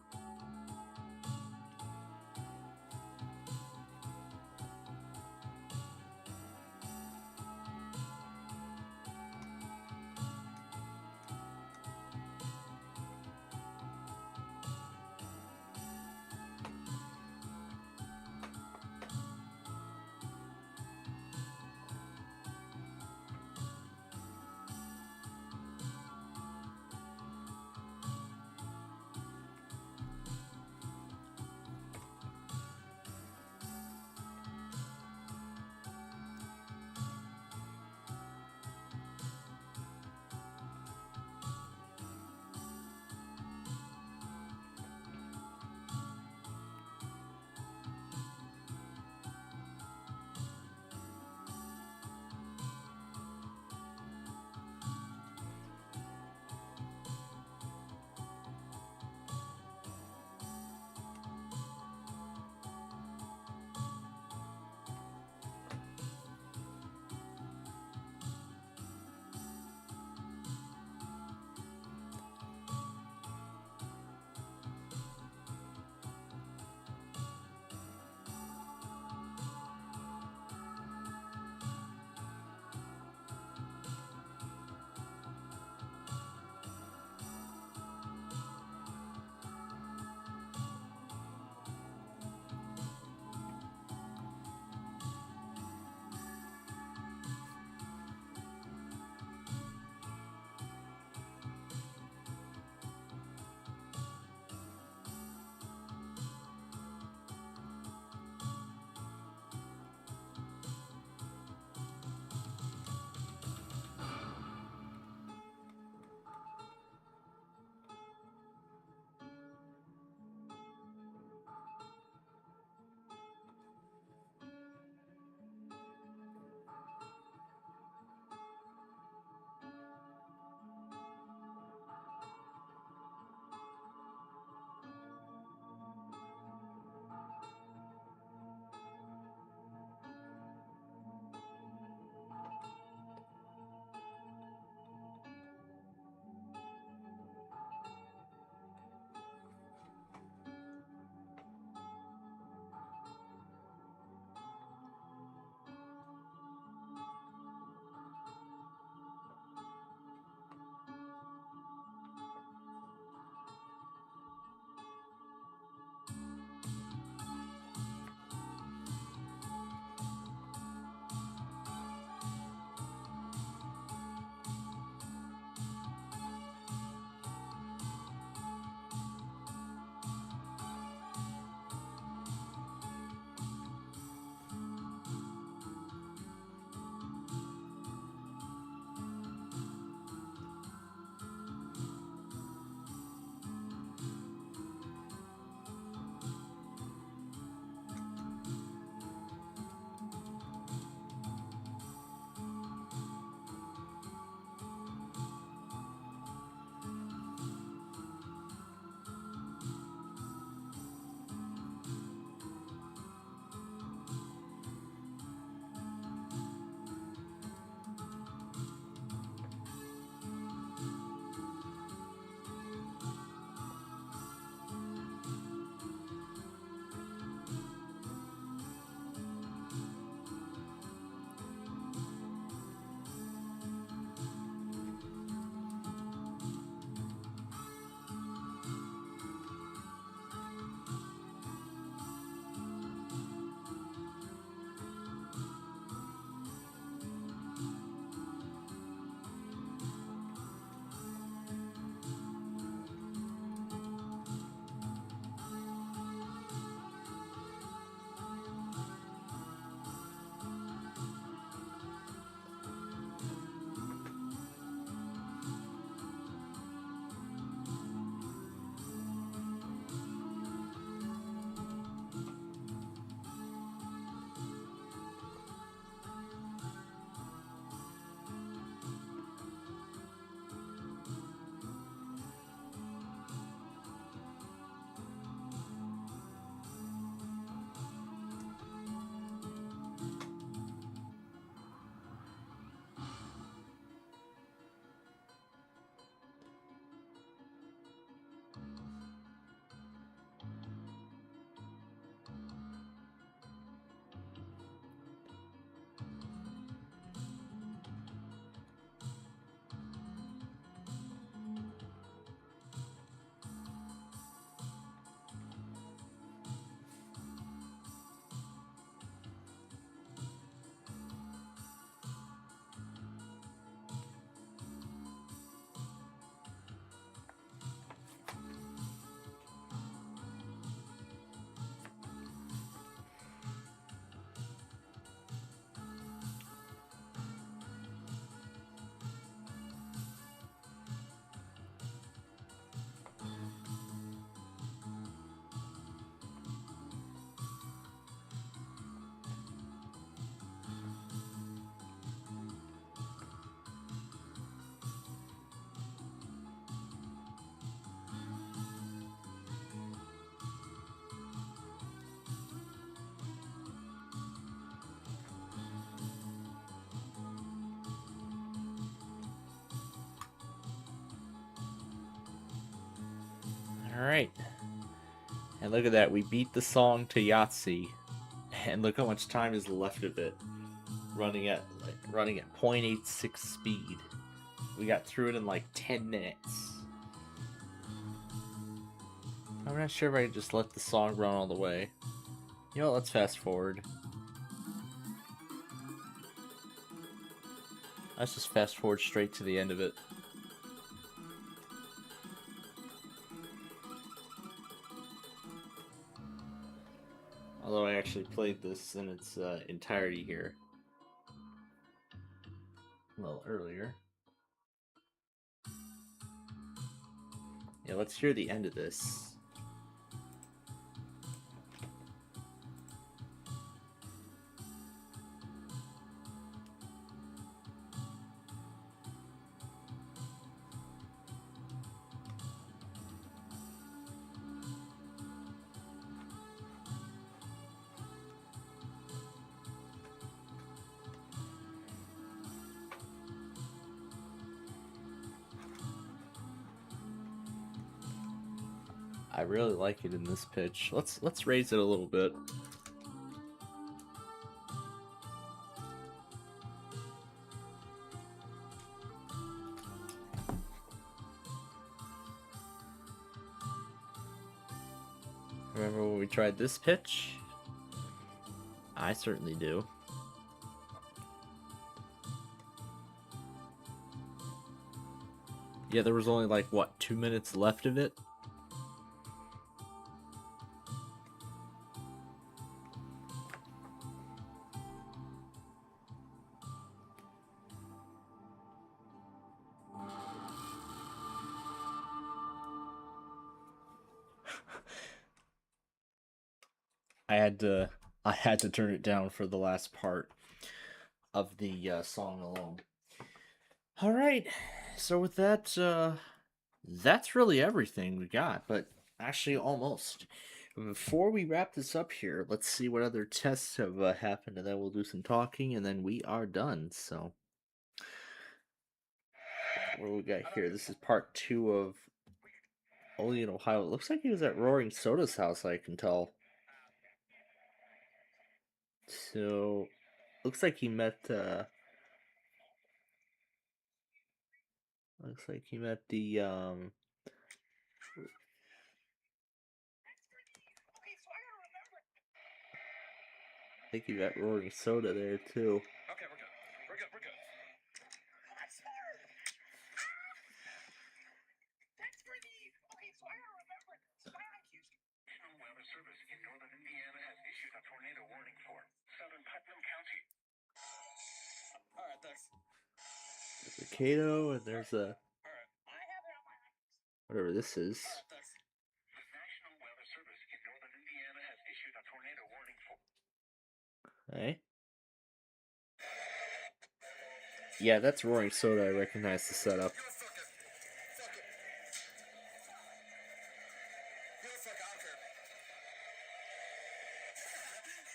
Alright. And look at that, we beat the song to Yahtzee. And look how much time is left of it. Running at 0.86 speed. We got through it in like 10 minutes. I'm not sure if I can just let the song run all the way. You know what, let's fast forward. Let's just fast forward straight to the end of it. Although I actually played this in its entirety here. A little earlier. Yeah, let's hear the end of this. I really like it in this pitch. Let's raise it a little bit. Remember when we tried this pitch? I certainly do. Yeah, there was only like, what, 2 minutes left of it? I had to turn it down for the last part of the song alone. All right, so with that, that's really everything we got. But actually, almost. Before we wrap this up here, let's see what other tests have happened, and then we'll do some talking, and then we are done. So, what do we got here? This is part 2 of Only in Ohio. It looks like he was at Roaring Soda's house, I can tell. So, looks like he met, looks like he met the, I think he met Roaring Soda there, too. Okay, we're good. We're good. We're good. That's for the. Okay, so I gotta remember. National Weather Service in northern Indiana has issued a tornado warning for southern Putnam County. Alright, thanks. There's a Kato, and there's a Alright. I have it on my whatever this is. Alright, thanks. The National Weather Service in northern Indiana has issued a tornado warning for. Hey. Yeah, that's Roaring Soda. I recognize the setup. Yo, fuck it. Fuck it. Yo, fuck it. I don't care.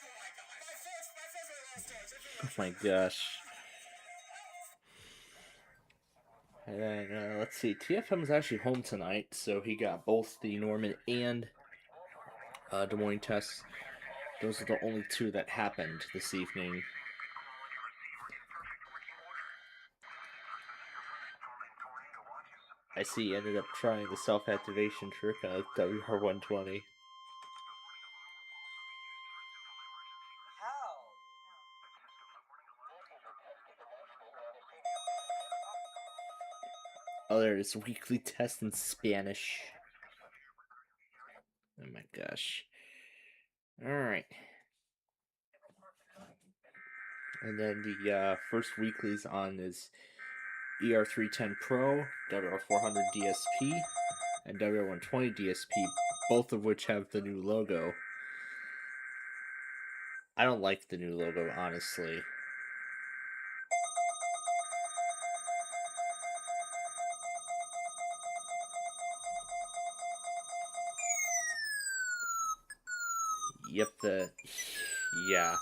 Oh my god. My phone's are lost stars. Oh my gosh. And then, let's see. TFM is actually home tonight, so he got both the Norman and Des Moines tests. Those are the only 2 that happened this evening. I see he ended up trying the self-activation trick on WR120. How? Oh, there it is. Weekly test in Spanish. Oh my gosh. Alright. And then the first weeklies on is ER310 Pro, WR400 DSP, and WR120 DSP, both of which have the new logo. I don't like the new logo, honestly. Yep, yeah.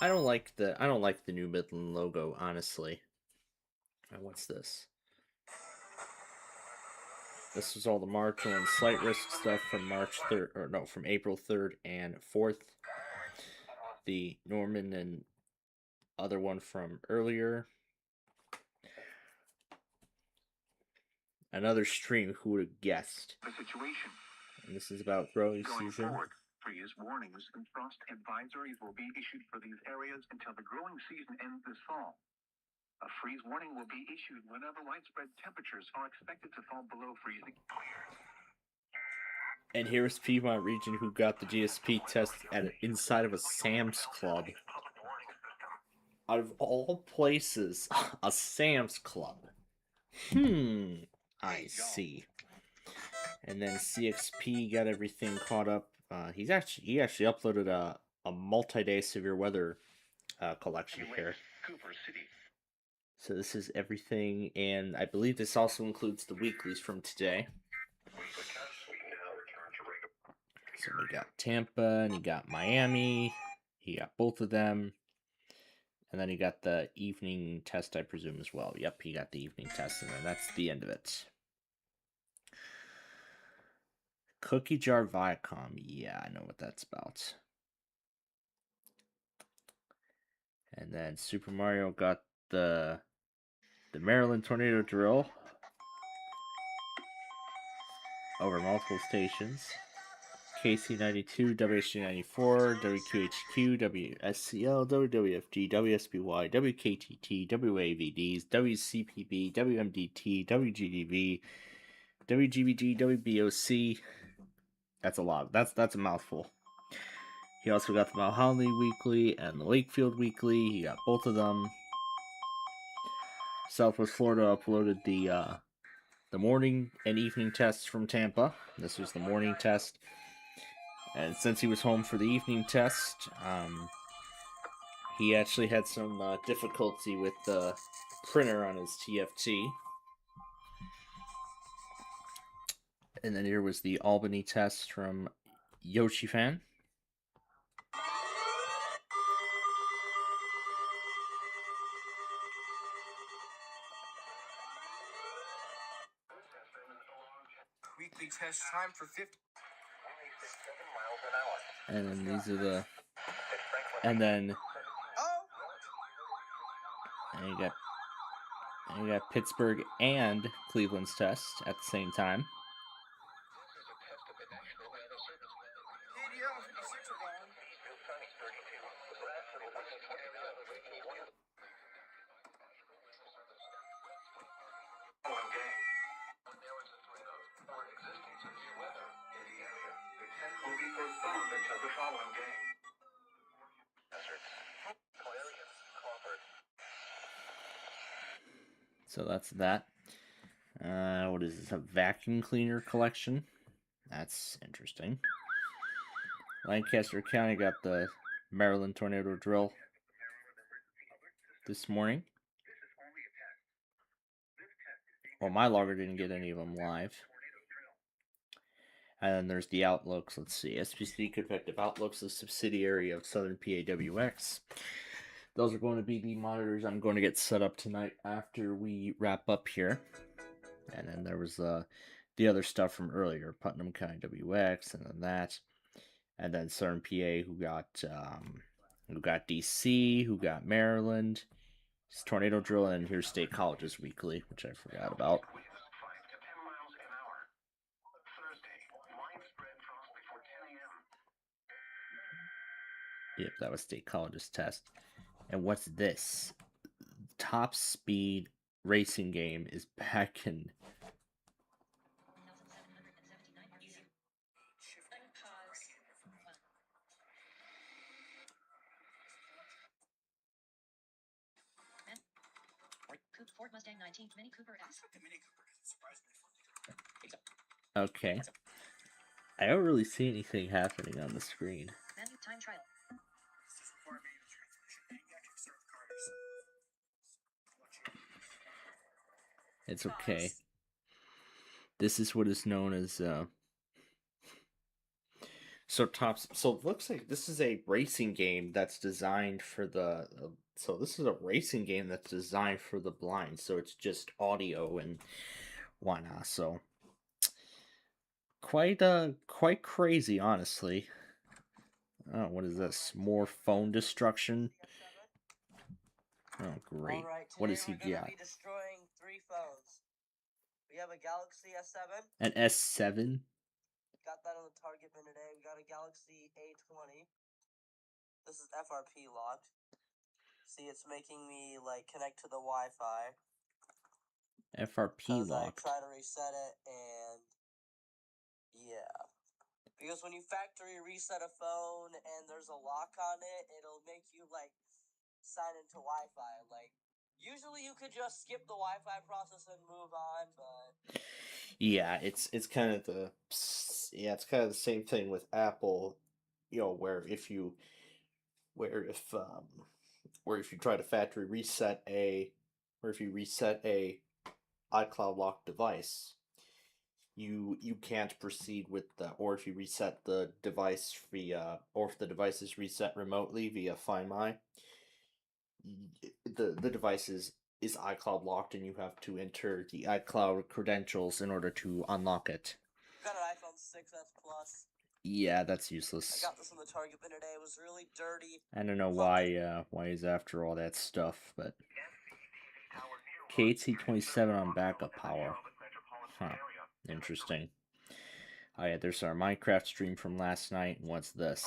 I don't like the new Midland logo, honestly. And what's this? this was all the marginal and slight risk stuff from March 3rd, or no, from April 3rd and 4th. The Norman and other one from earlier. Another stream, who would have guessed? The situation. And this is about growing Going season. forward, freeze warnings and frost advisories will be issued for these areas until the growing season ends this fall. A freeze warning will be issued whenever widespread temperatures are expected to fall below freezing. And here's Piedmont Region, who got the GSP test inside of a Sam's Club. Out of all places, a Sam's Club. I see. And then CXP got everything caught up. He actually uploaded a multi-day severe weather collection here. Cooper City. So this is everything, and I believe this also includes the weeklies from today. So we got Tampa, and he got Miami. He got both of them. And then he got the evening test, I presume, as well. Yep, he got the evening test, and then that's the end of it. Cookie Jar Viacom. Yeah, I know what that's about. And then Super Mario got the Maryland Tornado Drill over multiple stations. KC92, WHG94, WQHQ, WSCL, WWFG, WSBY, WKTT, WAVDs, WCPB, WMDT, WGDV, WGBG, WBOC. That's a lot. That's a mouthful. He also got the Mount Holly Weekly and the Lakefield Weekly. He got both of them. Southwest Florida uploaded the morning and evening tests from Tampa. This was the morning test. And since he was home for the evening test, he actually had some difficulty with the printer on his TFT. And then here was the Albany test from Yoshi Fan. Weekly test time for 50. And then these are the... And then... And you got Pittsburgh and Cleveland's test at the same time. So that's that. What is this? A vacuum cleaner collection? That's interesting. Lancaster County got the Maryland Tornado Drill this morning. Well, my logger didn't get any of them live. And then there's the Outlooks. Let's see. SPC Convective Outlooks, a subsidiary of Southern PAWX. Those are going to be the monitors I'm going to get set up tonight after we wrap up here. And then there was the other stuff from earlier. Putnam County WX, and then that. And then Southern PA, who got DC, who got Maryland. It's Tornado Drill, and here's State Colleges Weekly, which I forgot about. Yep, that was State College's test. And what's this? Top Speed Racing Game is back in... Ford Mustang 19 Mini Cooper S. Okay. I don't really see anything happening on the screen. Menu time trial. It's okay. This is what is known as so it looks like this is a racing game that's designed for the this is a racing game that's designed for the blind, so it's just audio and whatnot. So quite crazy, honestly. Oh, what is this? More phone destruction? Oh, great. Alright, What today does he we're gonna got? be destroying 3 phones. We have a Galaxy S7. An S7? Got that on the Target bin today. We got a Galaxy A20. This is FRP locked. See, it's making me, like, connect to the Wi-Fi. FRP Because I locked. try to reset it, and... yeah. Because when you factory reset a phone and there's a lock on it, it'll make you, like, sign into Wi-Fi. Like, usually you could just skip the Wi-Fi process and move on, but... Yeah, it's kind of the it's kind of the same thing with Apple, you know, where if you try to factory reset or if you reset a iCloud locked device, you can't proceed with the or if you reset the device via or if the device is reset remotely via Find My, the device is iCloud locked and you have to enter the iCloud credentials in order to unlock it. Got an iPhone 6s Plus. Yeah, that's I useless. got this on the Target bin today. It was really dirty. I don't know why he's after all that stuff, but KT27 on backup power. Huh. Interesting. Oh yeah, there's our Minecraft stream from last night. What's this?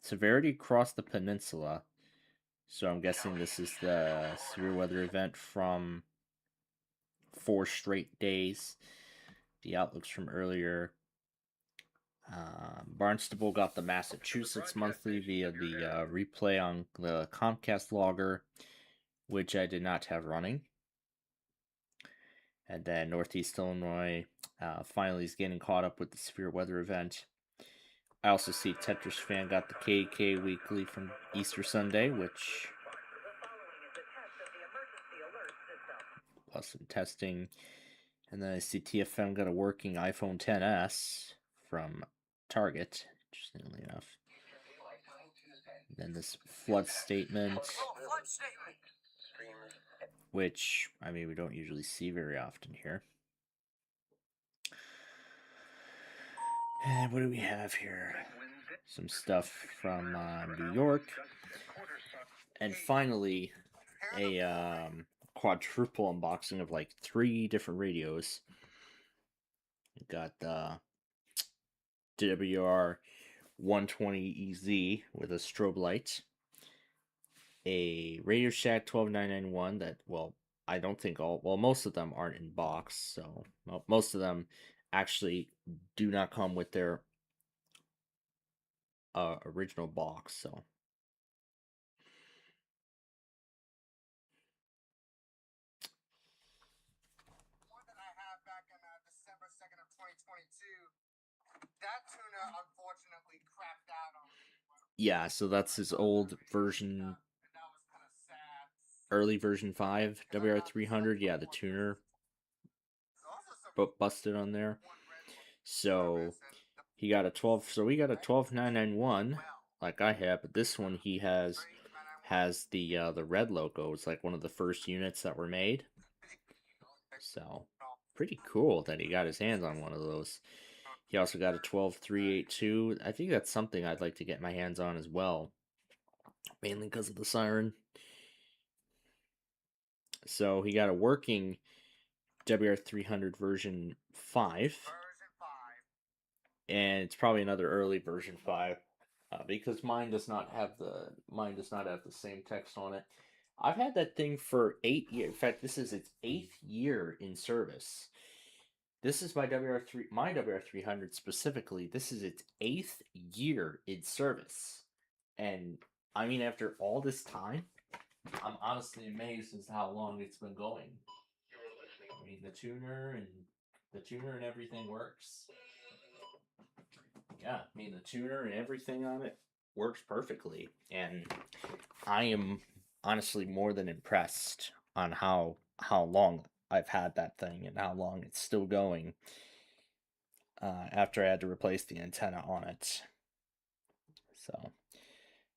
Severity across the peninsula. So I'm guessing this is the severe weather event from 4 straight days. The outlooks from earlier. Barnstable got the Massachusetts monthly via the replay on the Comcast logger, which I did not have running. And then Northeast Illinois finally is getting caught up with the severe weather event. I also see Tetris Fan got the KK Weekly from Easter Sunday, which plus some testing. And then I see TFM got a working iPhone XS from Target, interestingly enough. And then this flood statement, which, I mean, we don't usually see very often here. And what do we have here? Some stuff from New York. And finally, a quadruple unboxing of like 3 different radios. We've got the DWR 120EZ with a strobe light. A Radio Shack 12991 that, well, I don't think most of them aren't in box, so most of them actually do not come with their original box, so. One that I had back in December 2nd of 2022. That tuner unfortunately crapped out on me. Yeah, so that's his old version, And that was kind of sad. early version 5, WR300. Yeah, the tuner busted on there. So he got a 12. So we got a 12991 like I have, but this one he has the red logo. It's like one of the first units that were made. So pretty cool that he got his hands on one of those. He also got a 12382. I think that's something I'd like to get my hands on as well, mainly because of the siren. So he got a working WR300 version 5. And it's probably another early version 5 because mine does not have the same text on it. I've had that thing for 8 years. In fact, this is its 8th year in service. This is my WR300 specifically. This is its 8th year in service, and I mean, after all this time, I'm honestly amazed as to how long it's been going. I mean, the tuner and everything works. Yeah, I mean, the tuner and everything on it works perfectly, and I am honestly more than impressed on how long I've had that thing and how long it's still going after I had to replace the antenna on it. So,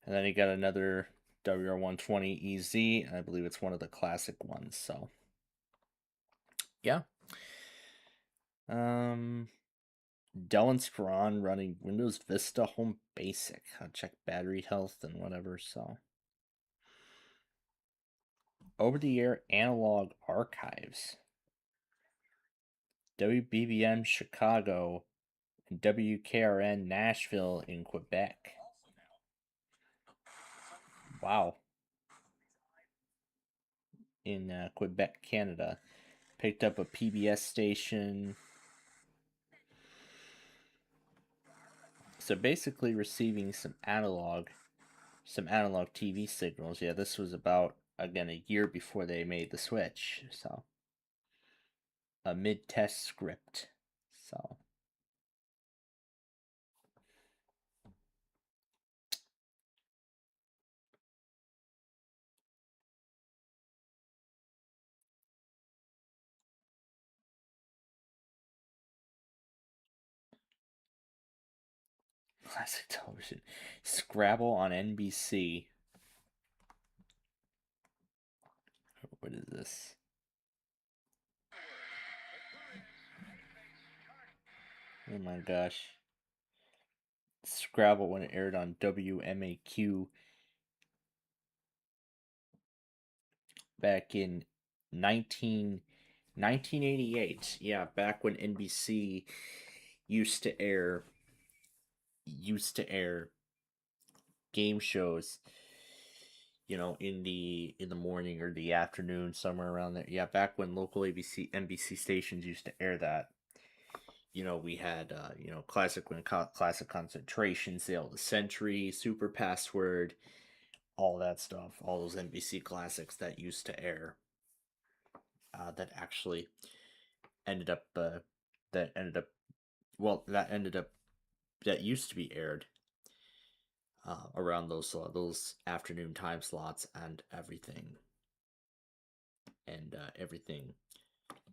and then he got another WR120EZ, and I believe it's one of the classic ones. So, yeah. Dell Inspiron running Windows Vista Home Basic. I'll check battery health and whatever, so. Over-the-air analog archives. WBBM Chicago and WKRN Nashville in Quebec. Wow. In Quebec, Canada. Picked up a PBS station. So basically receiving some analog TV signals. Yeah, this was about, again, a year before they made the switch. So a mid-test script. So classic television. Scrabble on NBC. What is this? Oh my gosh. Scrabble when it aired on WMAQ back in 1988. Yeah, back when NBC used to air game shows, you know, in the morning or the afternoon, somewhere around there. Yeah, back when local NBC stations used to air that. You know, we had classic concentration, Sail the Century, Super Password, all that stuff, all those NBC classics that used to air. That actually ended up that used to be aired around those afternoon time slots and everything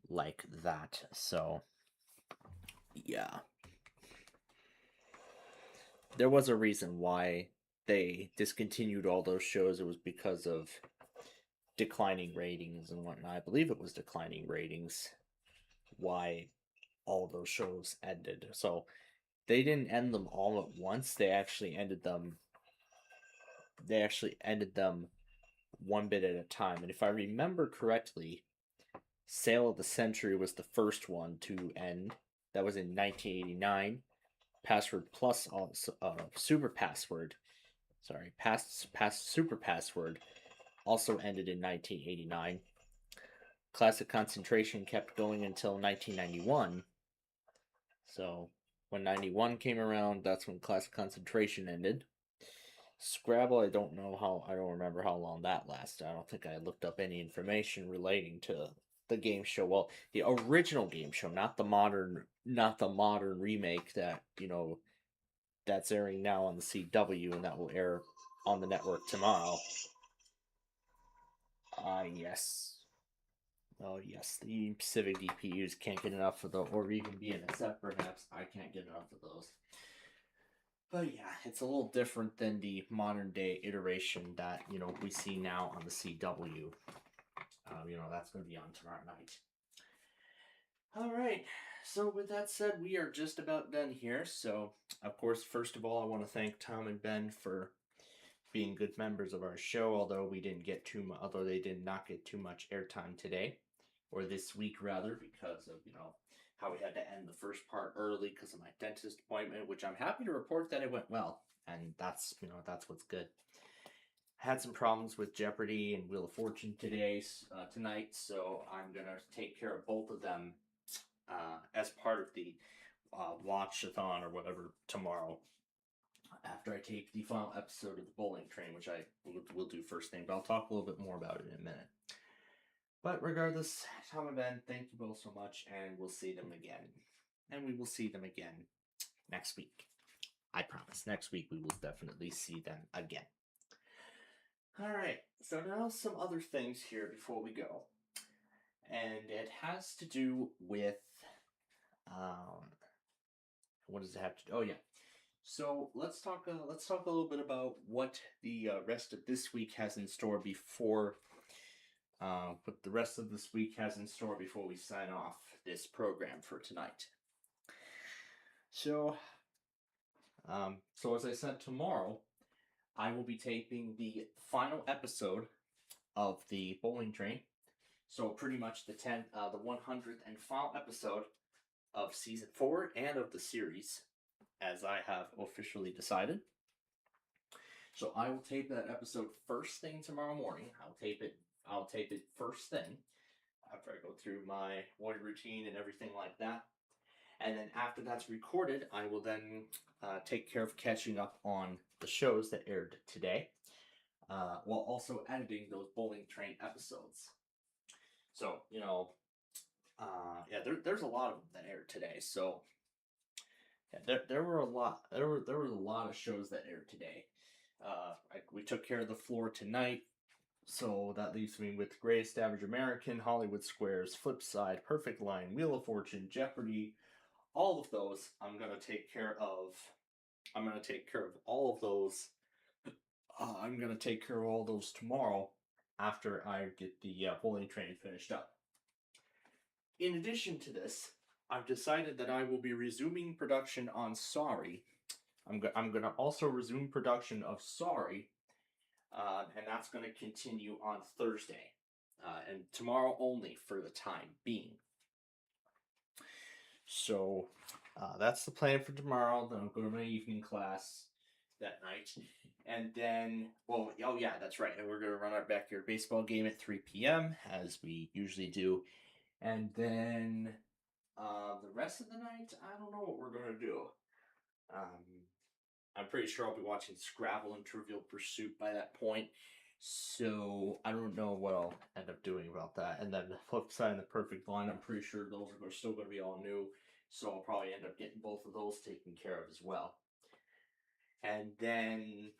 like that. So yeah, there was a reason why they discontinued all those shows. It was because of declining ratings and whatnot. I believe it was declining ratings why all those shows ended. So they didn't end them all at once. They actually ended them one bit at a time. And if I remember correctly, Sale of the Century was the first one to end. That was in 1989. Password Plus, Super Password. Sorry, Super Password also ended in 1989. Classic Concentration kept going until 1991. So when 91 came around, that's when Classic Concentration ended. Scrabble, I don't remember how long that lasted. I don't think I looked up any information relating to the game show. Well, the original game show, not the modern remake that, that's airing now on the CW and that will air on the network tomorrow. Yes. Oh, yes, the Pacific DPUs can't get enough of those, or even BNSF perhaps. I can't get enough of those. But yeah, it's a little different than the modern day iteration that, we see now on the CW. That's going to be on tomorrow night. Alright, so with that said, we are just about done here. So, of course, first of all, I want to thank Tom and Ben for being good members of our show, although they did not get too much airtime today, or this week rather, because of, how we had to end the first part early because of my dentist appointment, which I'm happy to report that it went well, and that's what's good. Had some problems with Jeopardy and Wheel of Fortune tonight, so I'm gonna take care of both of them as part of the watch-a-thon or whatever tomorrow, after I tape the final episode of the Bowling Train, which I will do first thing, but I'll talk a little bit more about it in a minute. But regardless, Tom and Ben, thank you both so much, and we'll see them again. And we will see them again next week. I promise. Next week we will definitely see them again. Alright, so now some other things here before we go. And it has to do with... what does it have to do? Oh, yeah. So let's talk a little bit about what the rest of this week has in store before we sign off this program for tonight. So, so as I said, tomorrow I will be taping the final episode of the Bowling Train. So pretty much the 100th and final episode of season 4 and of the series, as I have officially decided. So I will tape that episode first thing tomorrow morning. I'll tape it first thing after I go through my morning routine and everything like that. And then after that's recorded, I will then take care of catching up on the shows that aired today, while also editing those Bowling Train episodes. So, there's a lot of them that aired today. So, yeah, there were a lot. There were a lot of shows that aired today. We took care of the floor tonight, so that leaves me with Greatest Average American, Hollywood Squares, Flipside, Perfect Line, Wheel of Fortune, Jeopardy. All of those I'm gonna take care of. I'm gonna take care of all of those. I'm gonna take care of all those tomorrow after I get the Bowling Train finished up. In addition to this, I've decided that I will be resuming production on Sorry. I'm going to also resume production of Sorry, and that's going to continue on Thursday, and tomorrow only for the time being. So that's the plan for tomorrow. Then I'll go to my evening class that night. And then, that's right. And we're going to run our backyard baseball game at 3 p.m. as we usually do. And then the rest of the night, I don't know what we're going to do. I'm pretty sure I'll be watching Scrabble and Trivial Pursuit by that point. So I don't know what I'll end up doing about that. And then the flip side and the Perfect Line, I'm pretty sure those are still going to be all new. So I'll probably end up getting both of those taken care of as well. And then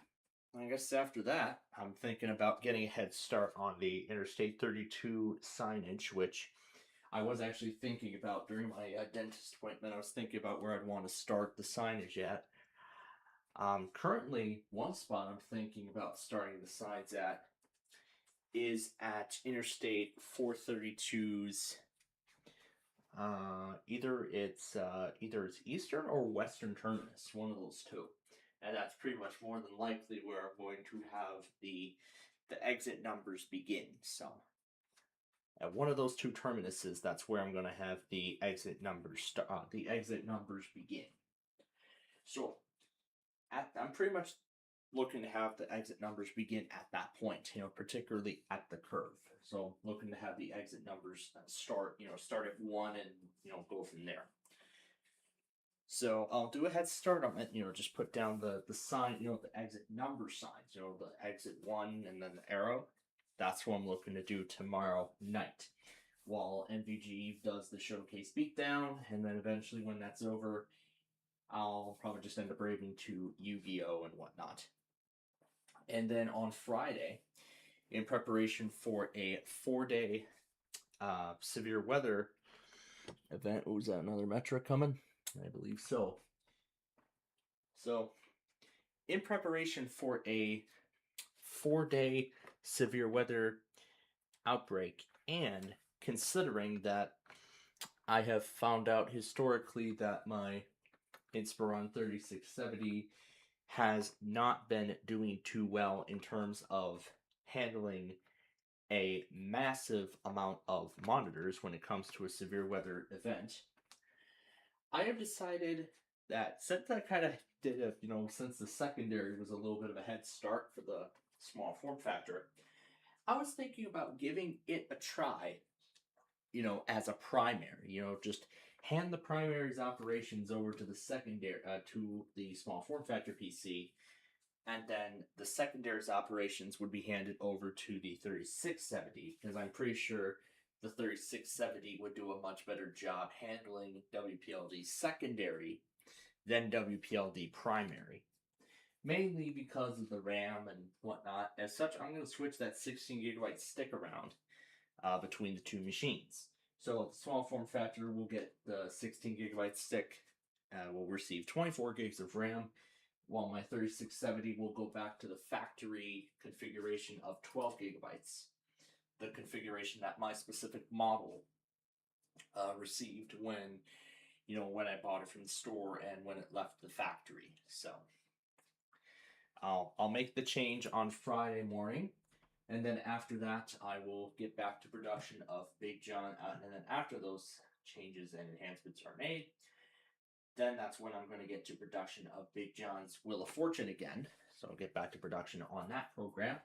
I guess after that, I'm thinking about getting a head start on the Interstate 32 signage, which I was actually thinking about during my dentist appointment. I was thinking about where I'd want to start the signage at. Currently, one spot I'm thinking about starting the signs at is at Interstate 432's. Either it's Eastern or Western terminus, one of those two, and that's pretty much more than likely where I'm going to have the exit numbers begin. So, at one of those two terminuses, that's where I'm going to have the exit numbers begin. So, I'm pretty much looking to have the exit numbers begin at that point, particularly at the curve. So looking to have the exit numbers start at 1 and, go from there. So I'll do a head start on it, just put down the sign, the exit number signs, the exit 1 and then the arrow. That's what I'm looking to do tomorrow night while NVG does the showcase beatdown. And then eventually when that's over, I'll probably just end up raving to Yu-Gi-Oh! And whatnot. And then on Friday, in preparation for a 4-day severe weather event, was that another Metro coming? I believe so. So, in preparation for a 4-day severe weather outbreak, and considering that I have found out historically that my Inspiron 3670 has not been doing too well in terms of handling a massive amount of monitors when it comes to a severe weather event. I have decided that since I kind of did a, since the secondary was a little bit of a head start for the small form factor, I was thinking about giving it a try, as a primary, just hand the primary's operations over to the secondary, to the small form factor PC, and then the secondary's operations would be handed over to the 3670, because I'm pretty sure the 3670 would do a much better job handling WPLD secondary than WPLD primary. Mainly because of the RAM and whatnot. As such, I'm going to switch that 16 gigabyte stick around between the two machines. So the small form factor will get the 16 gigabyte stick, will receive 24 gigs of RAM, while my 3670 will go back to the factory configuration of 12 gigabytes, the configuration that my specific model received when, when I bought it from the store and when it left the factory. So I'll make the change on Friday morning, and then after that I will get back to production of Big John. And then after those changes and enhancements are made, then that's when I'm going to get to production of Big John's Wheel of Fortune again. So I'll get back to production on that program.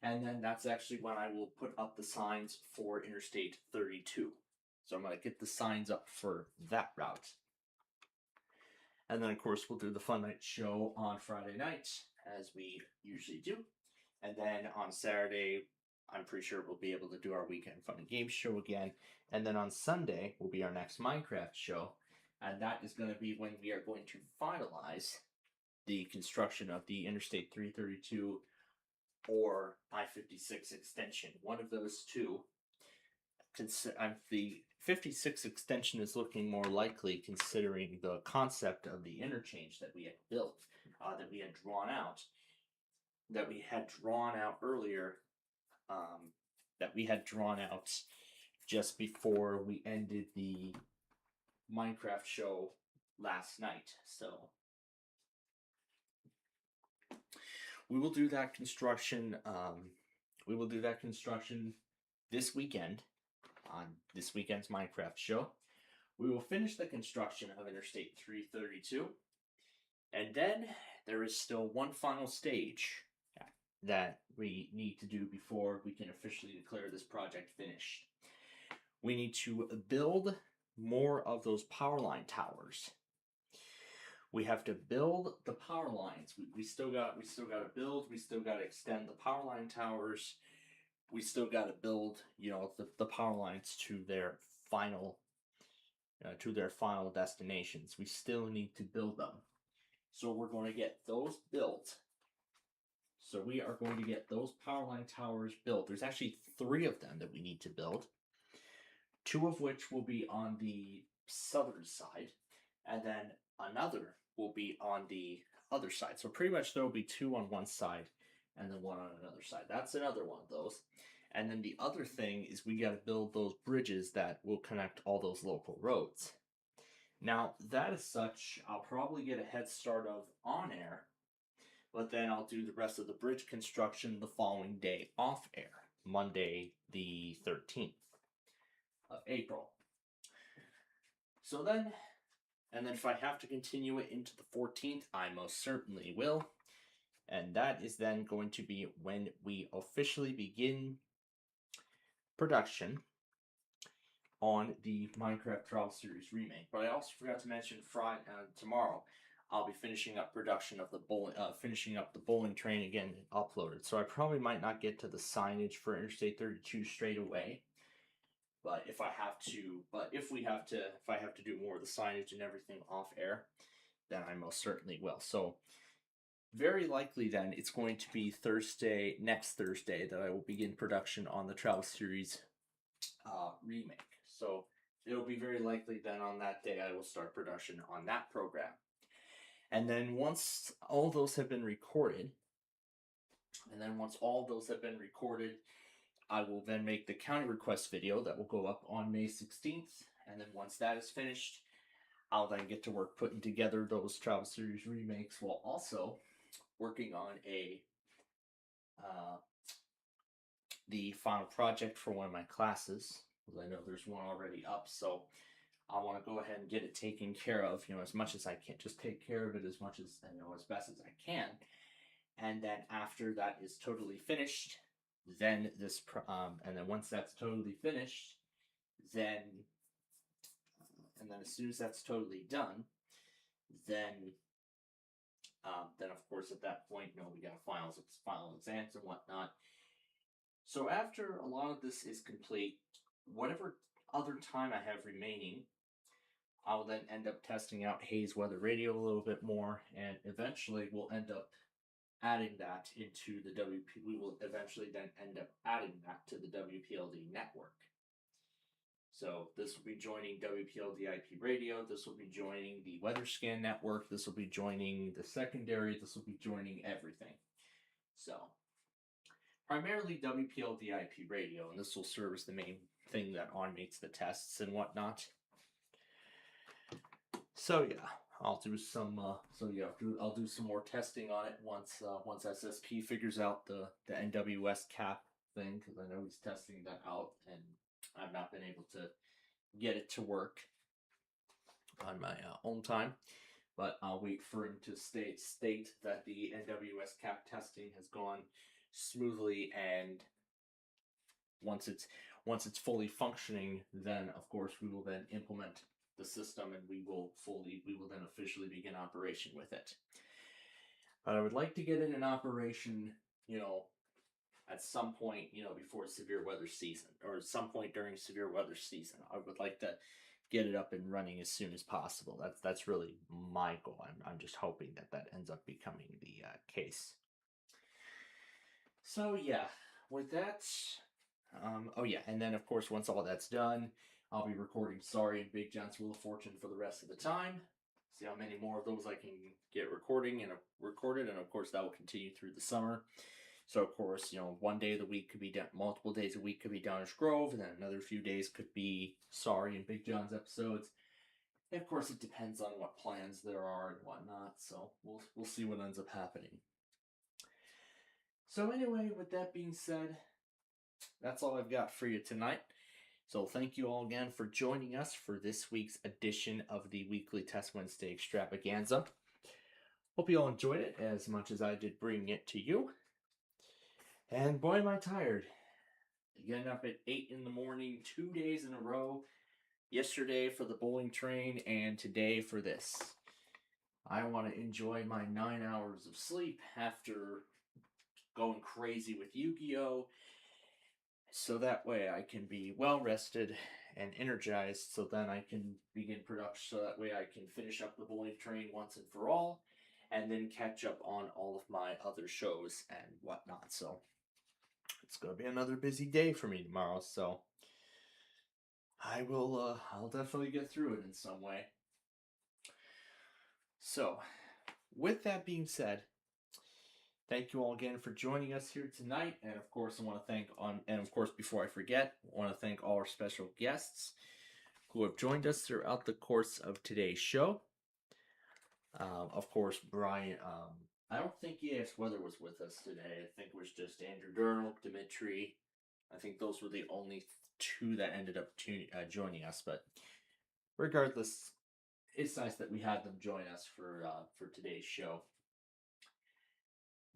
And then that's actually when I will put up the signs for Interstate 32. So I'm going to get the signs up for that route. And then, of course, we'll do the Fun Night show on Friday night, as we usually do. And then on Saturday, I'm pretty sure we'll be able to do our Weekend Fun and Games show again. And then on Sunday will be our next Minecraft show. And that is going to be when we are going to finalize the construction of the Interstate 332 or I-56 extension. One of those two. The 56 extension is looking more likely, considering the concept of the interchange that we had built, that we had drawn out earlier, that we had drawn out just before we ended the Minecraft show last night. So we will do that construction. This weekend on this weekend's Minecraft show. We will finish the construction of Interstate 332, and then there is still one final stage that we need to do before we can officially declare this project finished. We need to build more of those power line towers. We have to build the power lines. We still got to build. We still got to extend the power line towers. We still got to build, the power lines to their final destinations. We still need to build them. So we're going to get those built. So we are going to get those power line towers built. There's actually 3 of them that we need to build. 2 of which will be on the southern side, and then another will be on the other side. So pretty much there will be 2 on one side and then 1 on another side. That's another one of those. And then the other thing is we got to build those bridges that will connect all those local roads. Now, that is such, I'll probably get a head start of on air, but then I'll do the rest of the bridge construction the following day off air, Monday the 13th of April. So then, and then if I have to continue it into the 14th, I most certainly will. And that is then going to be when we officially begin production on the Minecraft Travel Series remake. But I also forgot to mention tomorrow I'll be finishing up production of the bowling train again uploaded. So I probably might not get to the signage for Interstate 32 straight away. But if I have to do more of the signage and everything off air, then I most certainly will. So very likely then it's going to be next Thursday, that I will begin production on the Travel Series remake. So it'll be very likely then on that day I will start production on that program. And then once all those have been recorded, I will then make the county request video that will go up on May 16th. And then once that is finished, I'll then get to work putting together those Travel Series remakes, while also working on the final project for one of my classes. I know there's one already up, so I want to go ahead and get it taken care of, as much as I can. Just take care of it as much as, as best as I can. And then after that is totally finished, then and then once that's totally finished, then as soon as that's totally done, then of course at that point, we got final exams and whatnot. So after a lot of this is complete, whatever other time I have remaining, I will then end up testing out Hayes Weather Radio a little bit more, and eventually we'll end up adding that into the we will eventually then end up adding that to the WPLD network. So this will be joining WPLD IP radio, this will be joining the Weather Scan network, this will be joining the secondary, this will be joining everything. So primarily WPLD IP radio, and this will serve as the main thing that automates the tests and whatnot. So yeah, I'll do some. I'll do some more testing on it once SSP figures out the NWS cap thing, because I know he's testing that out, and I've not been able to get it to work on my own time. But I'll wait for him to state that the NWS cap testing has gone smoothly, and once it's fully functioning, then of course we will then implement the system, and we will then officially begin operation with it. But I would like to get it in operation, at some point, before severe weather season, or at some point during severe weather season. I would like to get it up and running as soon as possible. That's really my goal. I'm just hoping that ends up becoming the case. So yeah, with that, and then of course once all that's done, I'll be recording Sorry and Big John's Wheel of Fortune for the rest of the time. See how many more of those I can get recorded, and of course that will continue through the summer. So of course, one day of the week could be down, multiple days a week could be Downers Grove, and then another few days could be Sorry and Big John's episodes. And of course, it depends on what plans there are and whatnot. So we'll see what ends up happening. So anyway, with that being said, that's all I've got for you tonight. So thank you all again for joining us for this week's edition of the Weekly Test Wednesday Extravaganza. Hope you all enjoyed it as much as I did bringing it to you. And boy, am I tired. Getting up at 8 in the morning, 2 days in a row. Yesterday for the bowling train, and today for this. I want to enjoy my 9 hours of sleep after going crazy with Yu-Gi-Oh! So that way I can be well rested and energized, so then I can begin production, so that way I can finish up the bowling train once and for all, and then catch up on all of my other shows and whatnot. So it's going to be another busy day for me tomorrow, so I'll definitely get through it in some way. So, with that being said, thank you all again for joining us here tonight, and of course before I forget, I want to thank all our special guests who have joined us throughout the course of today's show. Of course, Brian, I don't think EAS Weather was with us today. I think it was just Andrew Durnal, Dimitri. I think those were the only two that ended up joining us, but regardless, it's nice that we had them join us for today's show.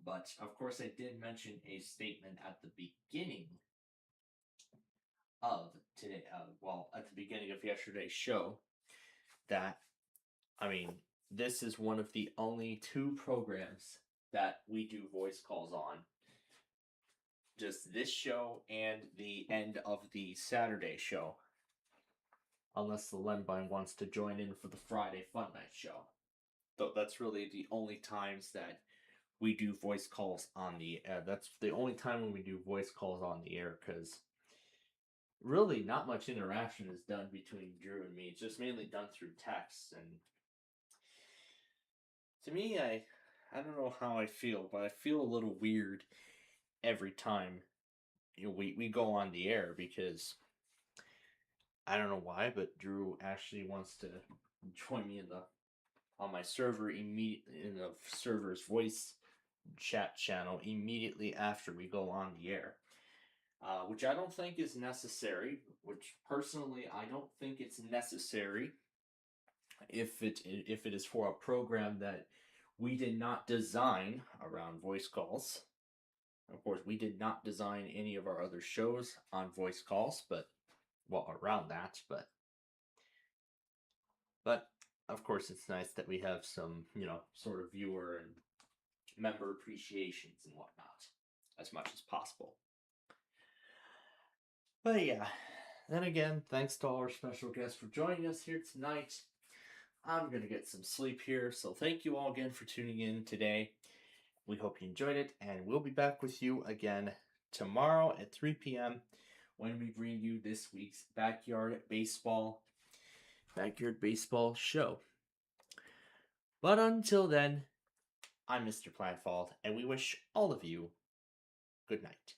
But of course, I did mention a statement at the beginning of today. At the beginning of yesterday's show, that this is one of the only two programs that we do voice calls on. Just this show and the end of the Saturday show. Unless the Lenbine wants to join in for the Friday Fun Night show. Though that's really the only times that we do voice calls on the air. That's the only time when we do voice calls on the air, because really not much interaction is done between Drew and me. It's just mainly done through text. And to me, I don't know how I feel, but I feel a little weird every time we go on the air, because I don't know why, but Drew actually wants to join me on my server in the server's voice chat channel immediately after we go on the air, which I don't think is necessary. Which personally, I don't think it's necessary if it is for a program that we did not design around voice calls. Of course, we did not design any of our other shows on voice calls, around that, but of course it's nice that we have some, sort of viewer and member appreciations and whatnot, as much as possible. But yeah, then again, thanks to all our special guests for joining us here tonight. I'm gonna get some sleep here, so thank you all again for tuning in today. We hope you enjoyed it, and we'll be back with you again tomorrow at 3 p.m. when we bring you this week's Backyard Baseball show. But until then, I'm Mr. Planfald, and we wish all of you good night.